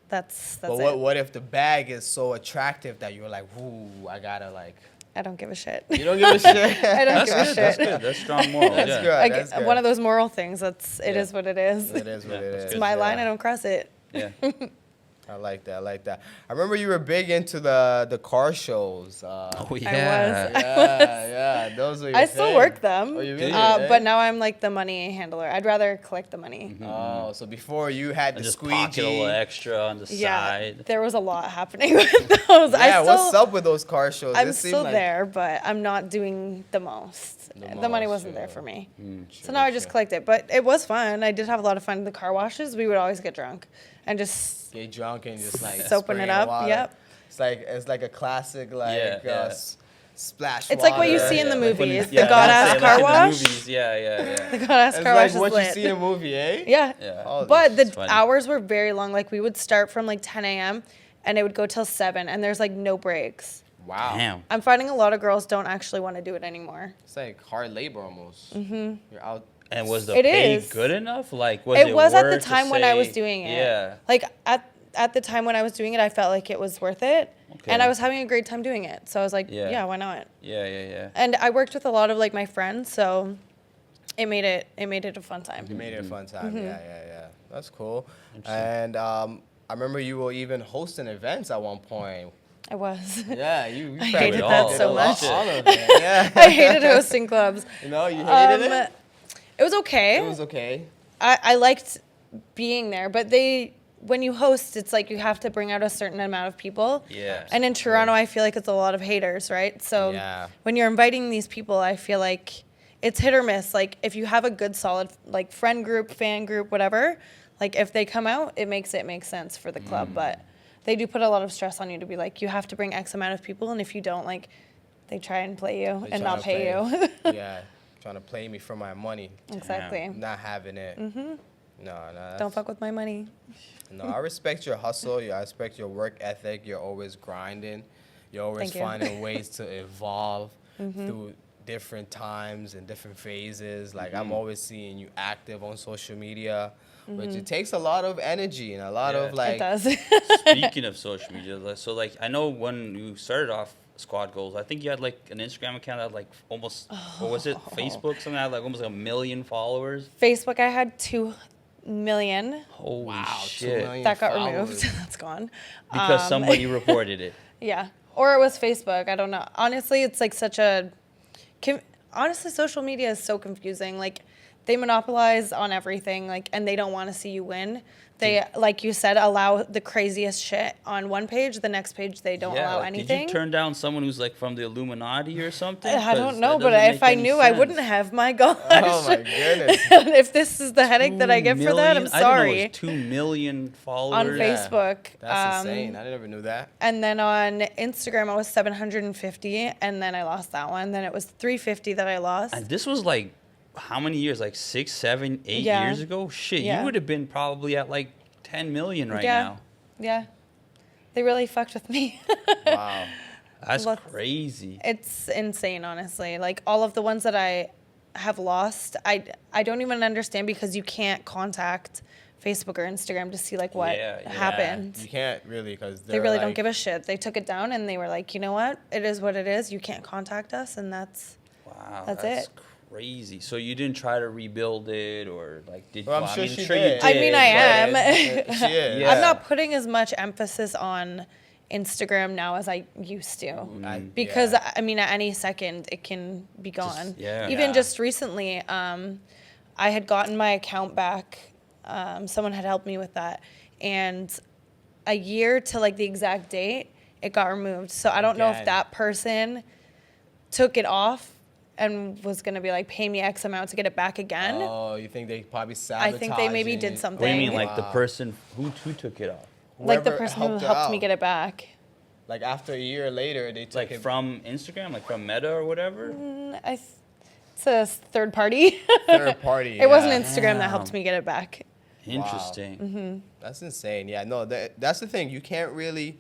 that's But it. what if the bag is so attractive that you're like, ooh, I gotta like. I don't give a shit. You don't give a shit. I don't That's give a good. shit. That's good. That's strong moral. That's yeah. good. That's good. One of those moral things. It is what it is. It is what Yeah, it that's is. It's my line. yeah. I don't cross it. Yeah. I like that. I like that. I remember you were big into the car shows. Oh was. Yeah. Those were your I still thing. work them, Oh, you Did really? you? Eh? but now I'm like the money handler. I'd rather collect the money. Oh, so before you had And the just pocket a little squeegee. extra on the Yeah, side. there was a lot happening with those. Yeah, what's up with those car shows? I'm It seemed still like- there, but I'm not doing the most. The money most, wasn't there yeah. for me. So True, now I just true. collect it. But it was fun. I did have a lot of fun in the car washes. We would always get drunk and just Get drunk and just like Soaping it spraying up, water. yep. It's like a classic like Yeah. splash. It's like what you water. see in the Like when movies. you- The God-ass I'd say, car like in the wash. movies. Yeah. the goddess It's car like wash is what lit. you see in a movie, eh? Yeah. Yeah. Holy But the It's funny. hours were very long. Like we would start from like 10 a.m. and it would go till 7, and there's like no breaks. Wow. Damn. I'm finding a lot of girls don't actually want to do it anymore. It's like hard labor almost. Mm-hmm. You're out. And was the It pay is. good enough? Like, was It was at the worth to time when I was say- doing it. Yeah. Like at the time when I was doing it, I felt like it was worth it, and Okay. I was having a great time doing it. So I was like, Yeah. yeah, why not? Yeah. And I worked with a lot of like my friends, so it made it a fun time. You made it a fun time. Mm-hmm. Yeah. That's cool. And I remember you were even hosting events at one point. I was. Yeah, you I probably hated it that all. so All much. all of it. Yeah. I hated hosting clubs. You know, you hated it. It was okay. It was okay. I liked being there, but when you host, it's like you have to bring out a certain amount of people. Yeah. And in Toronto, I feel like it's a lot of haters, right? So Yeah. when you're inviting these people, I feel like it's hit or miss. Like if you have a good, solid like friend group, fan group, whatever, like if they come out, it makes sense for the club. But they do put a lot of stress on you to be like, you have to bring X amount of people, and if you don't, like, they try and play you They and tryna not pay you. Yeah, trying to play me for my money. Exactly. Not having it. Mm-hmm. No. Don't fuck with my money. No, I respect your hustle. I respect your work ethic. You're always grinding. You're always Thank you. finding ways to evolve through different times and different phases. Like I'm always seeing you active on social media, which it takes a lot of energy and a lot of Yeah. like. It does. Speaking of social media, so like I know when you started off Squad Goals, I think you had like an Instagram account that had like almost what was it? Facebook, something that had like almost like 1 million followers. Facebook, I had 2 million. Holy Wow, 2 shit! million That got followers. removed. That's gone. Because somebody reported it. Yeah. Or it was Facebook. I don't know. Honestly, it's like such a. Honestly, social media is so confusing. Like, they monopolize on everything, like, and they don't want to see you win. They, like you said, allow the craziest shit on one page. The next page, they don't allow like, anything. Did you turn down someone who's like from the Illuminati or something? I 'Cause don't know, that but doesn't if make I any knew, I wouldn't sense. have. My gosh. Oh my goodness. If this is the headache that I get for that, I'm 2 million? I didn't know sorry. it was 2 million followers. On Facebook. That's insane. I never knew that. And then on Instagram, I was 750, and then I lost that one. Then it was 350 that I lost. And this was like how many years? Like 6, 7, 8 Yeah. years ago? Shit, Yeah. you would have been probably at like 10 million right Yeah. now. Yeah. They really fucked with me. Wow. That's Let's- crazy. It's insane, honestly. Like all of the ones that I have lost, I don't even understand because you can't contact Facebook or Instagram to see like what Yeah, yeah. happened. You can't really because They really don't give a shit. They took it down and they were like, you know what? It is what it is. You can't contact us, and that's Wow, That's that's it. crazy. So you didn't try to rebuild it or like did Well, I'm well, sure I mean, she sure did. you I did. mean, I am. but- She is. Yeah. I'm not putting as much emphasis on Instagram now as I used to. Because yeah. I mean, at any second it can be gone. yeah. Even Yeah. just recently, I had gotten my account back. Someone had helped me with that, and a year to like the exact date, it got removed. So I don't know if Again. that person took it off and was gonna be like, pay me X amount to get it back again. Oh, you think they probably I sabotaged? think they maybe did something. What do you mean, like the Wow. person who took it off? Like the Whoever person who helped her helped me out. get it back. Like after a year later, they took Like it from Instagram, like from Meta or whatever. It's a third party. third party. It wasn't yeah. Instagram that helped Damn. me get it back. Interesting. That's insane. Yeah, no, that's the thing. You can't really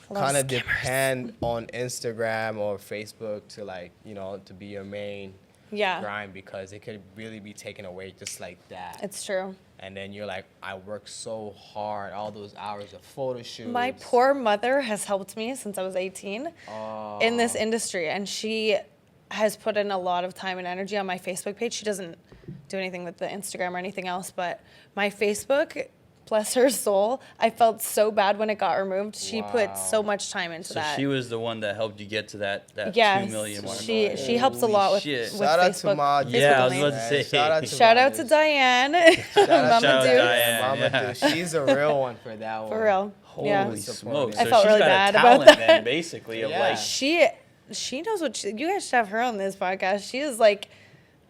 A lot of kind of scammers. depend on Instagram or Facebook to like, to be your main Yeah, grind because it could really be taken away just like that. it's true. And then you're like, I work so hard, all those hours of photo shoots. My poor mother has helped me since I was 18 in this industry, and she has put in a lot of time and energy on my Facebook page. She doesn't do anything with the Instagram or anything else, but my Facebook, bless her soul, I felt so bad when it got removed. She put so much time into So that. she was the one that helped you get to that Yes, 2 million mark. she helps a lot with, Holy with shit. Shout out Facebook. to Ma. Facebook Yeah, I was only. about to say. Shout out to Diane, Shout out Mama to Dukes. Diane. Mama Yeah. Dude. She's a real one for that one. For real. Holy Yeah. smokes! I So felt she's really got bad a about talent that. then, basically, of Yeah. like She knows what you guys should have her on this podcast. She is like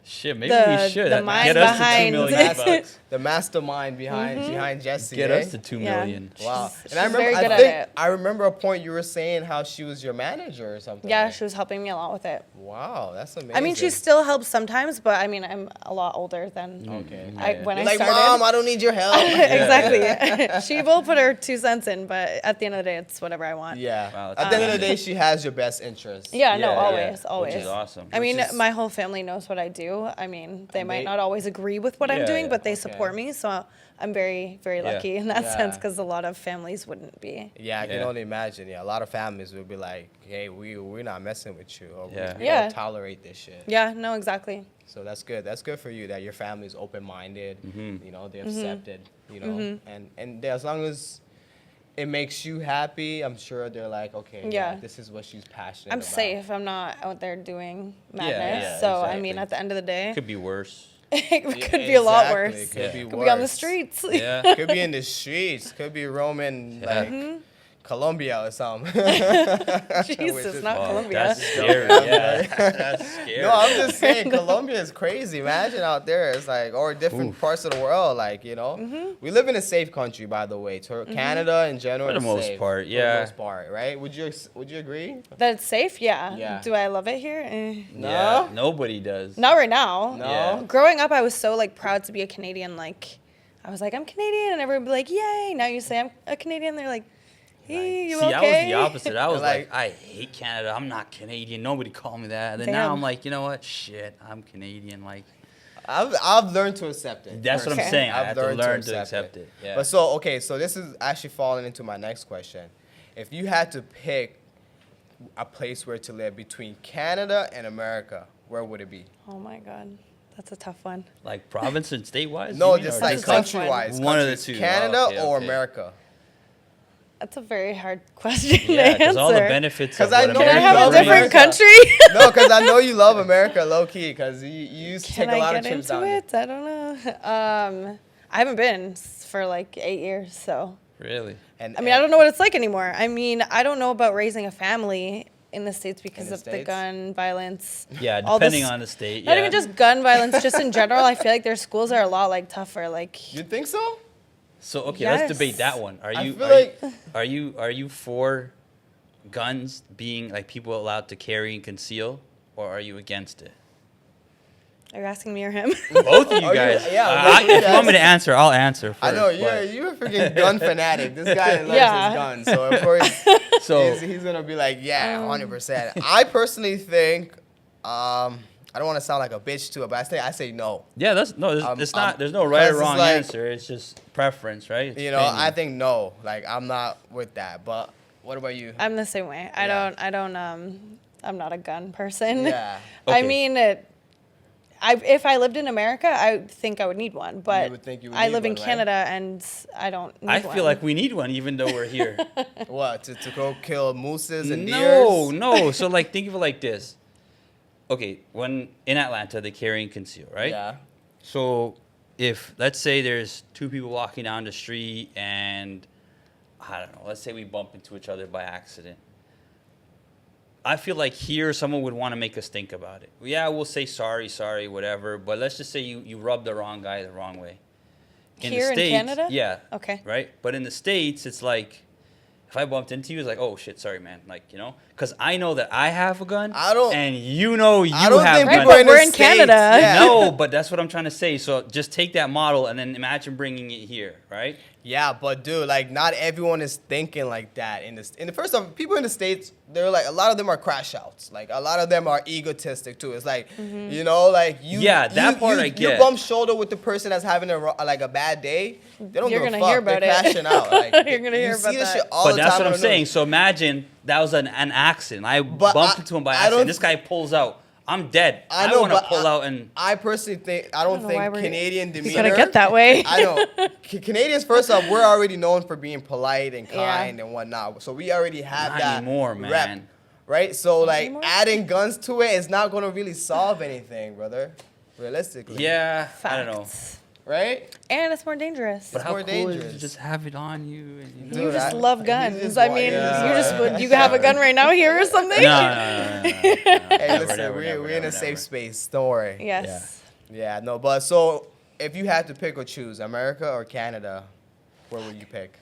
shit. Maybe the- we should the mind get us to behind- 2 million bucks. The mastermind behind Jesse. Get eh? us to 2 Yeah. million. Wow. She's And I remember, very good I at think it. I remember a point you were saying how she was your manager or something. Yeah, she was helping me a lot with it. Wow, that's amazing. I mean, she still helps sometimes, but I mean, I'm a lot older than Okay. when You're I like, started. Mom, I don't need your help. Exactly. She will put her 2 cents in, but at the end of the day, it's whatever I want. Yeah. Wow, At the end of the day, she has your best interest. Yeah, no, Yeah, always, yeah, always. which is awesome. I mean, Which is- my whole family knows what I do. I mean, they And might they- not always agree with what I'm Yeah, doing, yeah, but they okay. support me. So I'm very, very Yeah. lucky in that Yeah. sense because a lot of families wouldn't be. Yeah, I can Yeah. only imagine. Yeah, a lot of families would be like, "Hey, we're not messing with you, or Yeah. we Yeah. don't tolerate this shit." Yeah, no, exactly. So that's good. That's good for you that your family's open-minded. Mm-hmm. They accepted. And as long as it makes you happy, I'm sure they're like, okay, Yeah. this is what she's passionate I'm about. safe. I'm not out there doing madness. yeah, so, I exactly. mean, at the end of the day, Could be worse. it could be a lot Exactly. worse. Could Yeah. be Could worse. be on the streets. Yeah. Could be in the streets. Could be roaming Yeah. like Colombia or something. Jesus, not Wow, Colombia. That's scary. Yeah, that's scary. No, I'm just saying Colombia is crazy. Imagine out there, it's like, or different parts of the world, like, We live in a safe country, by the way. Canada in general For the is most safe, part, For yeah. the most part, right? Would you agree? That it's safe, yeah. Yeah. Do I love it here? No. Yeah, nobody does. Not right now. No. Yeah. Growing up, I was so like proud to be a Canadian. Like, I was like, I'm Canadian, and everyone would be like, yay. Now you say I'm a Canadian, they're like, hey, you See, okay? I was the opposite. I was Like- like, I hate Canada. I'm not Canadian. Nobody call me that. And then Damn. now I'm like, you know what? Shit, I'm Canadian. Like, I've learned to accept it. that's what I'm Okay. saying. I I've have to learned to learn to accept accept it. Yeah. But so this is actually falling into my next question. If you had to pick a place where to live between Canada and America, where would it be? Oh my God. That's a tough one. Like province and state wise? No, just like That's a tough country wise. one of the two. Canada Oh, okay, or okay. America? That's a very hard question Yeah, to answer. because all the benefits of 'Cause I what know Can I America have a love different America. country? No, because I know you love America low key, because you used to Can take a lot I of get trips into down there. it? I don't know. I haven't been for like 8 years, so. Really? And I mean, I don't know what it's like anymore. I mean, I don't know about raising a family in the States because the of the States? gun violence. Yeah, all depending this- on the state. Not yeah. even just gun violence, just in general. I feel like their schools are a lot like tougher. Like, You think so? So okay, let's Yes. debate that one. Are I you feel are, like- you are you for guns being like people allowed to carry and conceal, or are you against it? are you asking me or him? Both of you Are you- guys. yeah, If you want me to answer, I'll answer first. I know but- you're a freaking gun fanatic. This guy loves Yeah. his guns, so of course So he's gonna be like, yeah, 100%. I personally think, I don't want to sound like a bitch to it, but I say no. yeah, that's no. It's not. There's no right because or it's wrong like- answer. It's just preference, right? It's I opinion. think no. Like I'm not with that. But what about you? I'm the same way. I Yeah. don't, I'm not a gun person. Yeah. I Okay. mean, if I lived in America, I think I would need one. But would think you would I need live in one, right? Canada and I don't need I one. feel like we need one, even though we're here. What to go kill mooses and No, deers? no. So like, think of it like this. Okay, when in Atlanta they carry and conceal, right? Yeah. So if let's say there's two people walking down the street and I don't know, let's say we bump into each other by accident. I feel like here someone would want to make us think about it. Yeah, we'll say sorry, whatever. But let's just say you rubbed the wrong guy the wrong way. Here in Canada? Yeah. Okay. Right? But in the States, it's like, if I bumped into you, it's like, oh shit, sorry, man. Like, you know, because I know that I have a gun. I don't- And you know you I don't have think guns. people Right, in but the we're in States- Canada. Yeah. No, but that's what I'm trying to say. So just take that model and then imagine bringing it here, right? Yeah, but dude, like not everyone is thinking like that. In the first off, people in the States, they're like a lot of them are crash outs. Like a lot of them are egotistic too. It's like you know, like you. Yeah, that part I You get. bump shoulder with the person that's having a bad day. They don't You're give a gonna fuck. hear about They're it. crashing out. Like, You're gonna hear you about see this that. shit all But the that's time what on I'm the saying. news. So imagine that was an accident. I But bumped I- into him by I accident. don't- This guy pulls out. I'm dead. I know, want to but pull out and. I personally think I don't know why think we're- Canadian We demeanor. gotta get that way. I know. Canadians, first off, we're already known for being polite and Yeah. kind and whatnot. So we already have Not that anymore, rep, man. right? So like anymore? adding guns to it is not gonna really solve anything, brother. Realistically. Yeah, I don't know. Facts. Right? And it's more dangerous. But how more cool is it dangerous. to just have it on you? And, you know? You Dude, just I- love you guns. just I want- mean, yeah. you just you have a gun right now here or something. No. Hey, Never, listen, never, we're never, in a never, safe never. space. Don't worry. Yes. Yeah, no, but so if you had to pick or choose, America or Canada, where would you pick?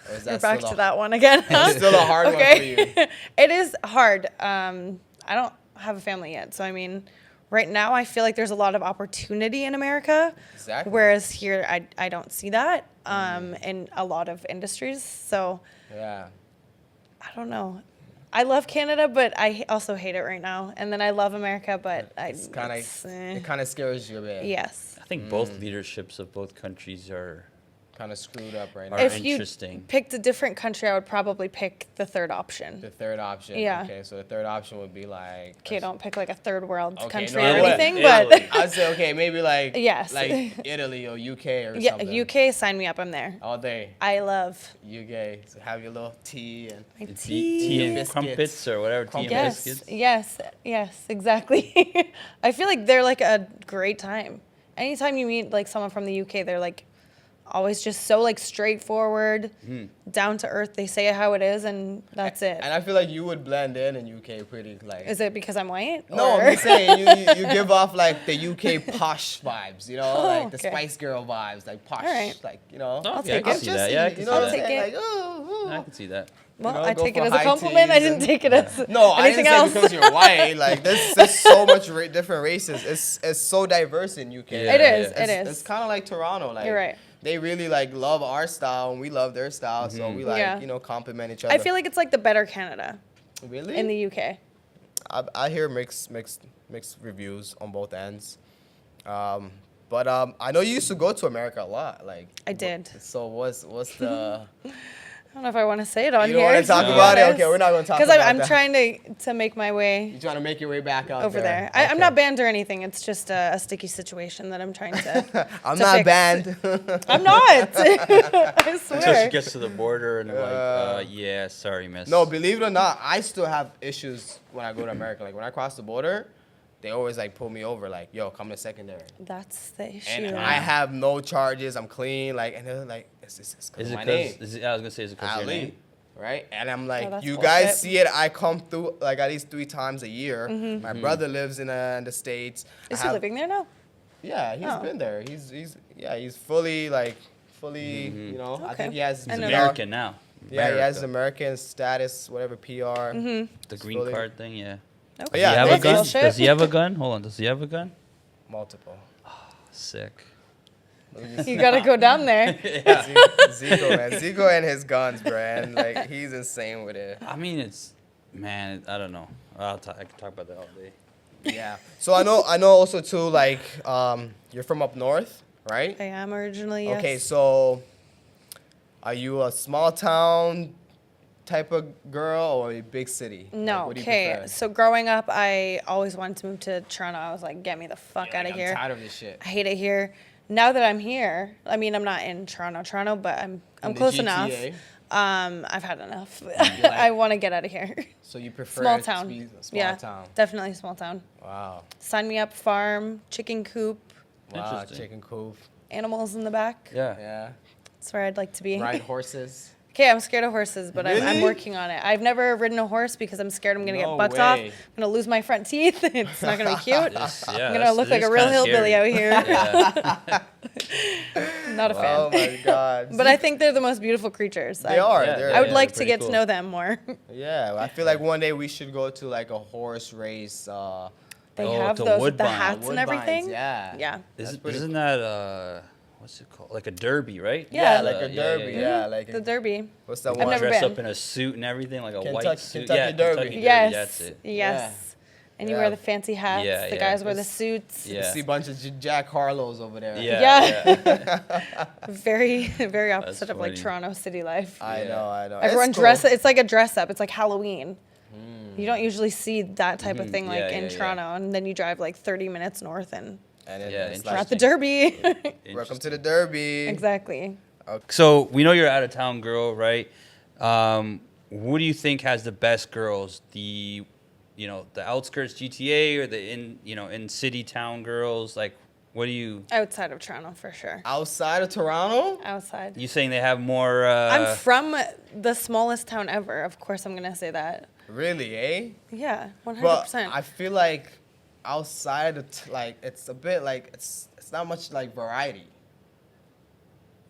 Or is We're that back still to a- that one again. Huh? It's still a hard one for you. It is hard. I don't have a family yet, so I mean, right now I feel like there's a lot of opportunity in America, Exactly. whereas here I don't see that in a lot of industries. So Yeah. I don't know. I love Canada, but I also hate it right now. And then I love America, but It's kind it's, of it kind of scares you a bit. yes. I think both leaderships of both countries are Kind of screwed up right now. Are If you interesting. picked a different country, I would probably pick the third option. The third option. Yeah. Okay, so the third option would be like. Okay, don't pick like a third world Okay, country no, or what? anything, Italy. but I'd say okay, maybe like Yes. like Italy or UK or yeah, something. UK, sign me up. I'm there. All day. I love UK. So have your little tea and my tea, tea. tea and Biscuits. crumpets or whatever. Tea and Yes, biscuits. yes, exactly. I feel like they're like a great time. Anytime you meet like someone from the UK, they're like always just so like straightforward, down to earth. They say it how it is, and that's it. And I feel like you would blend in UK pretty like. Is it because I'm white? No, or- I'm just saying you give off like the UK posh vibes, you know, Oh, like the okay. Spice Girl vibes, like posh, All right. like you know. Oh, I'll yeah, I take can it. see that. Yeah, I can you see know what I'm I'll that. take saying? it. Like, oh, I can see that. Well, you know, I go take it for as a high compliment. I teas didn't and- take it as No, I anything didn't say else. because you're white. Like there's so much different races. It's so diverse in UK. Yeah, It is. yeah. It is. It's kind of like Toronto. Like You're right. They really like love our style and we love their style. So we like Yeah. you know compliment each other. I feel like it's like the better Canada really in the UK. I hear mixed reviews on both ends. But I know you used to go to America a lot. Like I did. So what's the? I don't know if I want to say it on You don't here. wanna talk to be about it? honest. Okay, we're not gonna talk Because about I'm that. trying to make my way You trying to make your way back out over there. Okay. I'm not banned or anything. It's just a sticky situation that I'm trying to. I'm to not fix. banned. I'm not. I Until she swear. gets to the border and they're like, yeah, sorry, miss. No, believe it or not, I still have issues when I go to America. Like when I cross the border, they always like pull me over. Like, yo, come to secondary. That's the issue. And I have no charges. I'm clean. Like, and they're like, it's Is because it my name. because? I was gonna say, is it because your Ali, name? right? And I'm like, that's you bullshit. guys see it. I come through like at least 3 times a year. Mm-hmm. My brother lives in the States. I Is he have- living there now? Yeah, he's Oh. been there. He's fully you know. I Okay. think he has I He's know PR. American now. Yeah, he has America. American status, whatever PR. The green fully- card thing, yeah. Okay. Yeah, Does he have a that's gun? bullshit. Does he have a gun? Hold on. Does he have a gun? Multiple. Sick. You gotta go down there. Zico, man. Zico and his guns, bro. And like he's insane with it. I mean, it's man. I don't know. I can talk about that all day. Yeah. So I know also too, like, you're from up north, right? I am originally, yes. Okay, so are you a small town type of girl or a big city? Like, No, what do you okay. prefer? So growing up, I always wanted to move to Toronto. I was like, get me the fuck Yeah, out like, of here. I'm tired of this shit. I hate it here. Now that I'm here, I mean, I'm not in Toronto, but I'm In the close enough. GTA? I've had enough. I want to get out of here. So you prefer Small it town. to be a small yeah, town? definitely small town. Wow. Sign me up, farm, chicken coop, Wow, Interesting. chicken coop. animals in the back. Yeah. Yeah. That's where I'd like to be. Ride horses. Okay, I'm scared of horses, but I'm Really? working on it. I've never ridden a horse because I'm scared I'm going to No get bucked off. way. I'm going to lose my front teeth. It's not going to be cute. It's- I'm yeah, going to look like a real hillbilly out here. Yeah. Not a fan. Oh my God. But I think they're the most beautiful creatures. They are. Yeah, They're- I would yeah, like they're to pretty get cool. to know them more. Yeah, I feel like one day we should go to like a horse race. They Oh, have to those with the Woodbine. hats and Woodbines, everything. yeah. Yeah. That's pretty Isn't that what's it called? Like a derby, right? Yeah. Yeah, like a derby. Yeah, like The Derby. what's that I've one? never Dress been. up in a suit and everything, like a white Kentucky- suit. Kentucky yeah, Derby. Kentucky Derby. Yes. That's it. Yes. And you Yeah. wear the fancy hats. Yeah, the yeah. guys wear the It's- suits. Yeah. You see a bunch of Jack Harlows over there. Yeah. Very, very opposite of like funny. Toronto city life. I know, I know. Everyone It's cool. dress. It's like a dress up. It's like Halloween. You don't usually see that type of thing like Yeah, in yeah, yeah. Toronto, and then you drive like 30 minutes north and And then Yeah, it's we're like, at the Derby. welcome to the Derby. Exactly. So we know you're out of town girl, right? Who do you think has the best girls? The outskirts GTA or the in city town girls? Like, what do you? Outside of Toronto for sure. Outside of Toronto? Outside. You saying they have more? I'm from the smallest town ever. Of course, I'm gonna say that. Really, eh? Yeah, 100%. But I feel like outside of like it's a bit like it's not much like variety.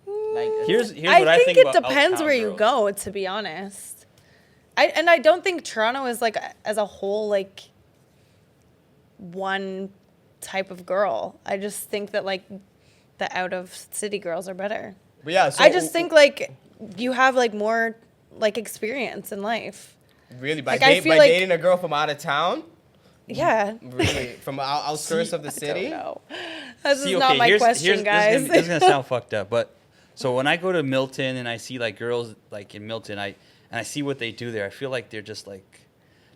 Like Here's I what I think think it about depends uptown where you girls. go, to be honest. I don't think Toronto is like as a whole like one type of girl. I just think that like the out of city girls are better. But yeah, so I just think like you have like more like experience in life. really by, like, I date, feel by like- dating a girl from out of town, Yeah. really from outskirts of the I don't city. know. This See, is not my here's- question, here's- guys. This is gonna sound fucked up, but so when I go to Milton and I see like girls like in Milton, I see what they do there. I feel like they're just like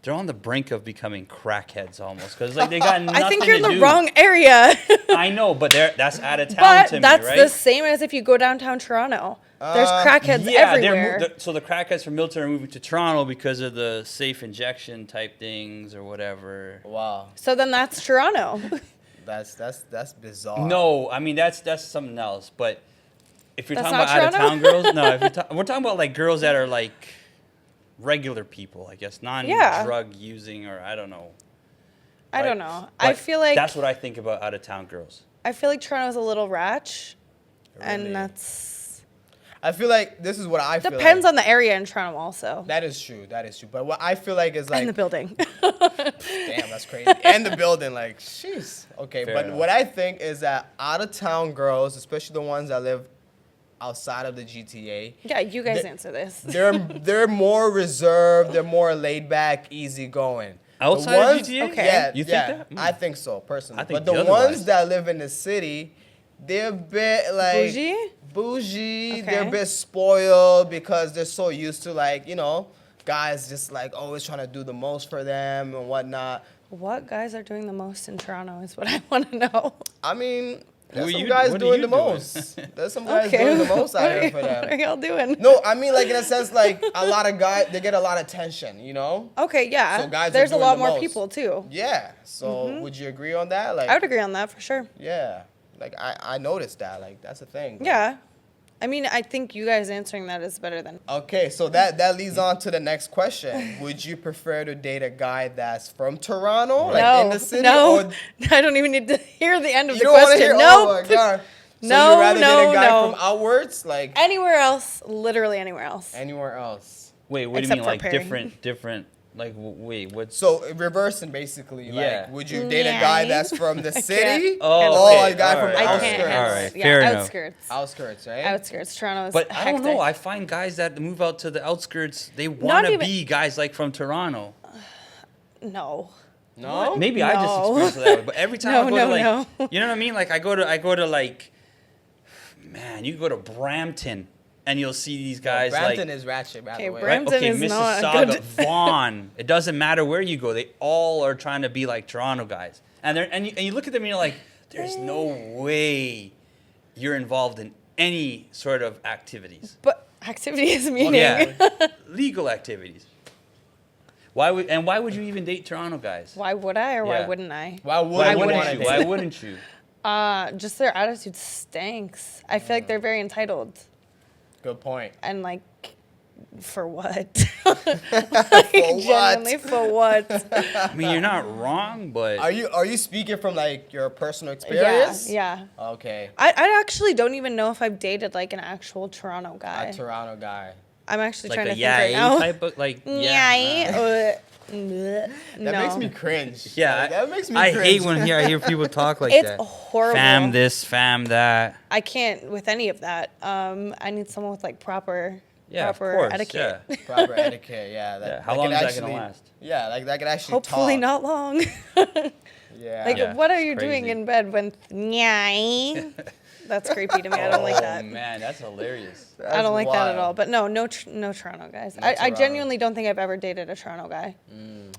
they're on the brink of becoming crackheads almost because like they got nothing I think you're in to the do. wrong area. I know, but that's out of town But to that's me, right? the same as if you go downtown Toronto. There's crackheads yeah, everywhere. so the crackheads from Milton are moving to Toronto because of the safe injection type things or whatever. Wow, So then that's Toronto. that's bizarre. No, I mean that's something else. But if you're That's talking about not out of town girls, no, we're talking about like girls that are like regular people, I guess, non-drug using or I don't know. I right? don't know. I But feel like that's what I think about out of town girls. Toronto's a little ratch, Really? and that's I feel like this is what I feel. depends like. on the area in Toronto also, That is true. That is true. But what I feel like is like and the building. damn, that's crazy. And the building, like, jeez. Okay, Fair but enough. what I think is that out of town girls, especially the ones that live outside of the GTA, Yeah, you guys The- answer this. they're more reserved, they're more laid back, easygoing. Outside The of ones- GTA? Okay. Yeah, You think yeah, that? I think so, personally. I think but the the ones otherwise. that live in the city, they're a bit like Bougie? bougie. Okay. They're a bit spoiled because they're so used to like, guys just like always trying to do the most for them and whatnot. What guys are doing the most in Toronto is what I want to know. I mean, there's are some you- guys what are doing you the doing? most. There's some guys doing the most out here for What are them. y'all doing? No, I mean like in a sense like a lot of guys they get a lot of attention, Okay, yeah. So guys are There's a doing lot the more most. people too. Yeah. So would you agree on that? Like I would agree on that for sure. yeah. Like I noticed that. Like that's a thing. Yeah. I mean, I think you guys answering that is better than. Okay, so that leads on to the next question. Would you prefer to date a guy that's from Toronto, like no, in the city, no, or I don't even need to hear the end of you the don't want to question. hear? No, Oh my god. So No, you'd rather date no, a guy no. from outwards, like anywhere else, literally anywhere else. anywhere else? Wait, what do you Except mean for like Perry. different? Like wait, what's So reversing basically, Yeah. like would you date a guy Yeah. that's from the I city? can't. Oh, or okay, a guy all from right, the I all can't. right, outskirts? all right, Yeah, fair enough. outskirts. Outskirts, right? Outskirts. Toronto is But I don't know. hectic. I find guys that move out to the outskirts, they want to even- be guys like from Toronto. No. No. Maybe I just No. experience it that way. But every time I No, go no, to like, no. you know what I mean? Like I go to like, man, you go to Brampton and you'll see these guys Brampton like. is ratchet, by Okay, the way. Brampton Okay, is not a Mississauga, good- Vaughan. It doesn't matter where you go. They all are trying to be like Toronto guys. And you look at them and you're like, there's no way you're involved in any sort of activities. But activity is meaning. Yeah, legal activities. Why would you even date Toronto guys? Why would I or why Yeah. wouldn't I? Why Why would wouldn't want you? to Why date? wouldn't you? Just their attitude stinks. I feel like they're very entitled Good point. and like For what? what? Genuinely, for what? I mean, you're not wrong, but Are you speaking from like your personal experience? Yeah. Okay. I actually don't even know if I've dated like an actual Toronto guy. A Toronto guy. I'm actually like trying a to think right now. type of like That That makes me cringe. Yeah, Like, that makes me I cringe. hate when I hear people talk like It's that. horrible. Fam this, fam that. I can't with any of that. I need someone with like proper Of course, etiquette. Yeah. Proper etiquette, yeah. Yeah, how that long could is that actually- gonna last? Yeah, like that could actually Hopefully talk. not long. Yeah. Like, Yeah, what are it's you doing crazy. in bed when? Nyai? That's creepy to me. I don't like that. Oh man, that's hilarious. I don't like that at wild. all. But no Toronto guys. No I Toronto. genuinely don't think I've ever dated a Toronto guy.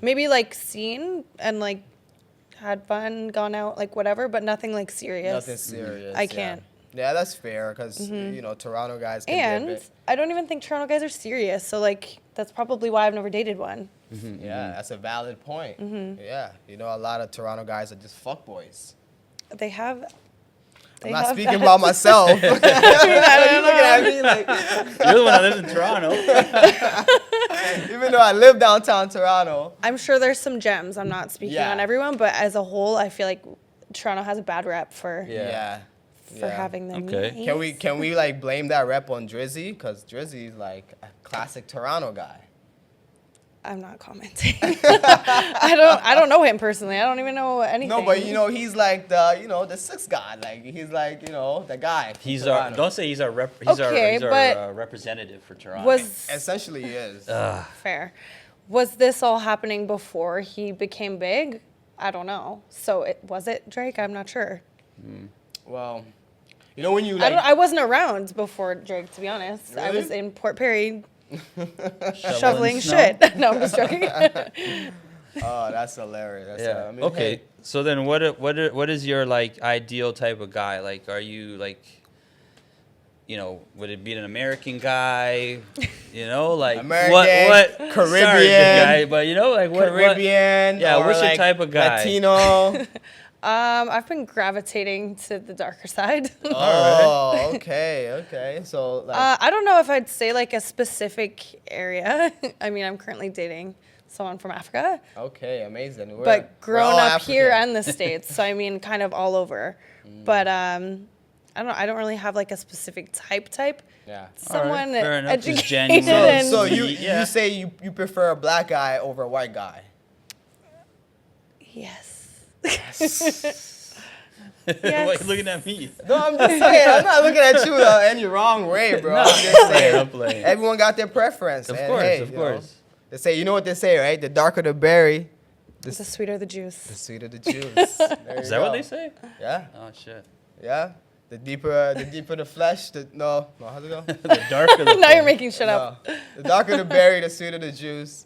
Maybe like seen and like had fun, gone out, like whatever, but nothing like serious. Nothing serious. I yeah. can't. Yeah, that's fair because you know Toronto guys can be a And bit. I don't even think Toronto guys are serious. So like that's probably why I've never dated one. Yeah, that's a valid point. Yeah, you know a lot of Toronto guys are just fuckboys. They have. I'm not speaking about myself. You're looking at me like, You're the one that lives in Toronto. even though I live downtown Toronto. I'm sure there's some gems. I'm not speaking Yeah. on everyone, but as a whole, I feel like Toronto has a bad rep for Yeah. having them. Okay. Can we like blame that rep on Drizzy? Because Drizzy's like a classic Toronto guy. I'm not commenting. I don't know him personally. I don't even know anything. No, but you know he's like the sixth guy. Like he's like the guy. from He's our. Toronto. Don't say he's our rep. Okay, he's but our representative for Toronto. was Essentially, he is. fair. Was this all happening before he became big? I don't know. So was it Drake? I'm not sure. Well, you know when you like. I wasn't around before Drake, to be honest. I Really? was in Port Perry Shoveling shoveling snow? shit. No, I'm just joking. Oh, that's hilarious. That's, Yeah. I mean, Okay. hey, So then, what is your like ideal type of guy? Like, are you like, would it be an American guy? Like American, what Caribbean. Sorry, big guy, but like what? Caribbean. Yeah, or what's your like type of guy? Latino. I've been gravitating to the darker side. Oh, okay. So like, I don't know if I'd say like a specific area. I mean, I'm currently dating someone from Africa, okay, amazing. We're but grown all up here African. and the States. So I mean, kind of all over. But I don't really have like a specific type. Yeah. Someone fair enough. Just educated genuine. and So you Yeah. you say you prefer a black guy over a white guy? yes. Why are you looking at me? No, I'm just saying. I'm not looking at you any wrong way, bro. I'm just I'm saying. playing. Everyone got their preference. Of and course, hey, of you know, course. they say, you know what they say, right? The darker the berry, The sweeter the the juice. sweeter the juice. There you Is that what go. they say? Yeah, Oh shit. yeah. The deeper the flesh, no, how's it go? The darker the. Now you're making shit up. No. The darker the berry, the sweeter the juice.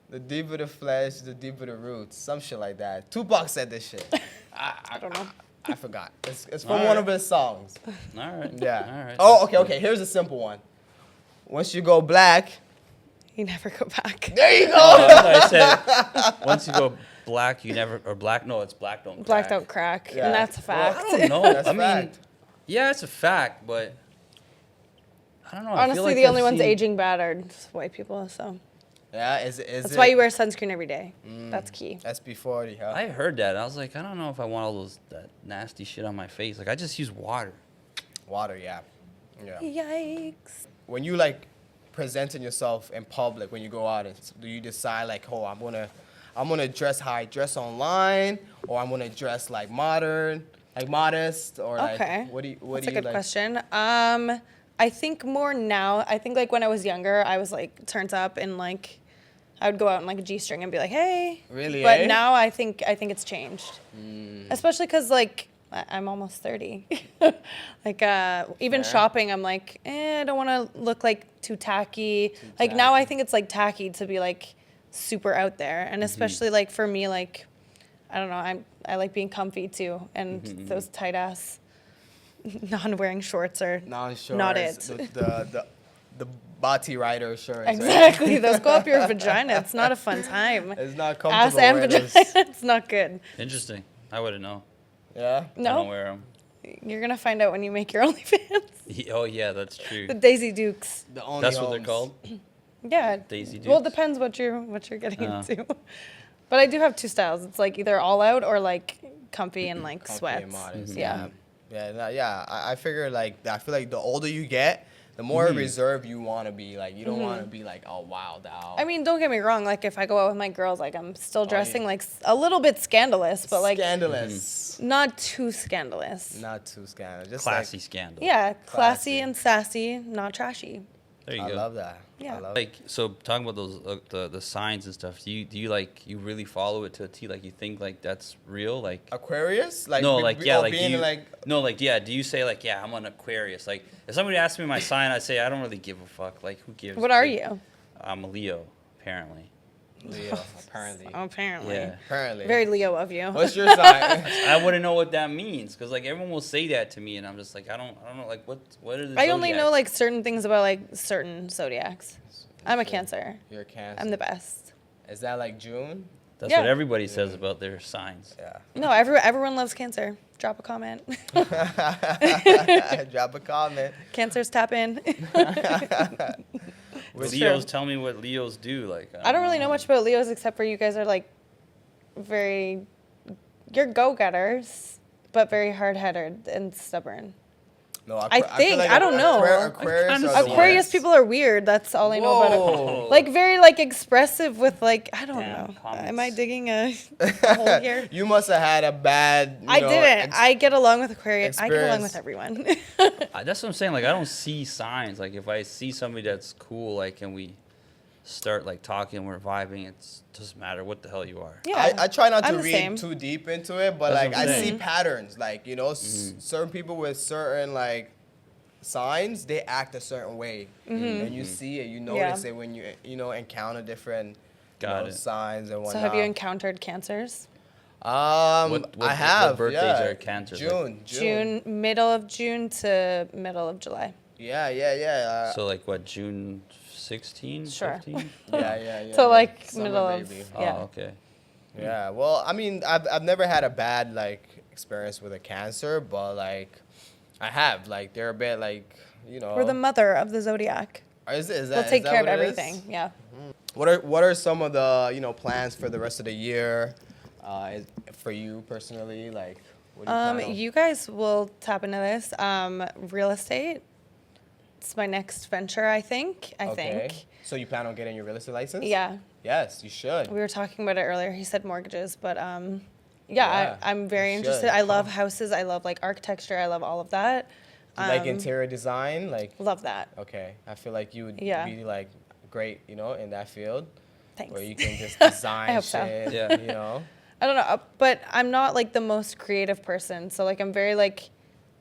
The deeper the flesh, the deeper the roots. Some shit like that. Tupac said this shit. I don't know. I forgot. It's from All one right. of his songs. All right. Yeah. All right. Oh, okay. Here's a simple one. Once you go black, You never go back. there you go. I said once you go black, you never or black. No, it's black don't. Black crack. don't crack, Yeah. and that's a Well, fact. I don't know. That's I a mean, fact. yeah, it's a fact, but I don't know. I feel Honestly, like the I've only ones seen- aging bad are just white people. So Yeah, is that's it? why you wear sunscreen every day. That's key. SB40, huh? I heard that. I was like, I don't know if I want all that nasty shit on my face. Like, I just use water. Water, yeah. Yikes. When you like presenting yourself in public, when you go out, do you decide like, oh, I'm gonna dress how I dress online, or I'm gonna dress like modern, like modest, or Okay. like what do you That's do a you good like? question. I think more now. I think like when I was younger, I was like turned up and like I would go out in like a G-string and be like, hey. Really, But eh? now I think it's changed. Especially because like I'm almost 30. Like even Fair. shopping, I'm like, I don't want to look like too tacky. Like now I think it's like tacky to be like super out there, and especially like for me, like I don't know, I like being comfy too, and those tight ass non-wearing shorts are Non-shorts, not it. The body rider shorts. right? Exactly, those go up your vagina. It's not a fun time. It's not comfortable. Ass and wearing vagina, those. it's not good. Interesting. I wouldn't know. Yeah. I don't No, wear them. you're gonna find out when you make your OnlyFans. Oh yeah, that's true. The Daisy Dukes. The only That's what they're homes. called. Yeah. Daisy Well, it Dukes? depends what you're getting into. But I do have two styles. It's like either all out or like comfy and like Comfy sweats. and modest. Yeah. Yeah. I figure like I feel like the older you get, the more reserved you want to be. Like you don't want to be like all wild out. I mean, don't get me wrong. Like if I go out with my girls, like I'm still dressing yeah. like a little bit scandalous, but like scandalous. not too scandalous. Not too scandalous. Just Classy like, scandal. Yeah, Classy. classy and sassy, not trashy. There you I go. love that. Yeah. I love Like, so talking about those the signs and stuff. Do you like you really follow it to a T? Like you think like that's real? Like Aquarius? Like no, be- like be- yeah, oh, like do being you, like no, like yeah. Do you say like yeah, I'm an Aquarius? Like if somebody asks me my sign, I say I don't really give a fuck. Like who gives? What are like, you? I'm a Leo, apparently. Leo, apparently. Apparently. Yeah. Apparently. Very Leo of you. What's your sign? I wouldn't know what that means because like everyone will say that to me, and I'm just like I don't know like what are the I only know zodiacs? like certain things about like certain zodiacs. I'm a Cancer. You're a Cancer. I'm the best. Is that like June? That's Yeah. what everybody says about their signs. Yeah. No, everyone loves Cancer. Drop a comment. Drop a comment. Cancers tap in. Which- Leos, tell me what Leos do. Like I don't really know much about Leos except for you guys are like you're go-getters, but very hard-headed and stubborn. No, I think- I don't know. Aquarius, kinda are see the Aquarius worst. people are weird. That's all I know about Whoa. it. Like very like expressive with like I don't Damn, know. comments. Am I digging a hole here? You must have had a bad. I didn't. I get along with Aquarius. I get along experience. with everyone. That's what I'm saying. Like I don't see signs. Like if I see somebody that's cool, like and we start like talking, we're vibing. It doesn't matter what the hell you are. Yeah. I try not to I'm the read same. too deep into it, but That's like what I I'm see saying. patterns. Like you know, certain people with certain like signs, they act a certain way, and you see it, you notice it when you know encounter different Got it. signs and So whatnot. have you encountered Cancers? What I have. birthdays yeah. are Cancers? Like- June. Middle of June to middle of July. Yeah. So like what, June 16, Sure. 15? yeah. So like Summer middle of baby. yeah. Oh, okay. Yeah. Well, I mean, I've never had a bad like experience with a Cancer, but like I have like they're a bit like you know. We're the mother of the zodiac. Is that, We'll take is that care of what it is? everything. Yeah. What are some of the plans for the rest of the year, for you personally? Like, what do you plan on? You guys will tap into this. Real estate. It's my next venture, I think. I think. So you plan on getting your real estate license? Yeah. Yes, you should. We were talking about it earlier. He said mortgages, but Yeah, I'm very you interested. should. I love houses. I love like architecture. I love all of that. Do you like interior design? Like, Love that. okay, I feel like you would Yeah. be like great, in that field Thanks. where you can just design hope so. shit. Yeah. I don't know, but I'm not like the most creative person. So like I'm very like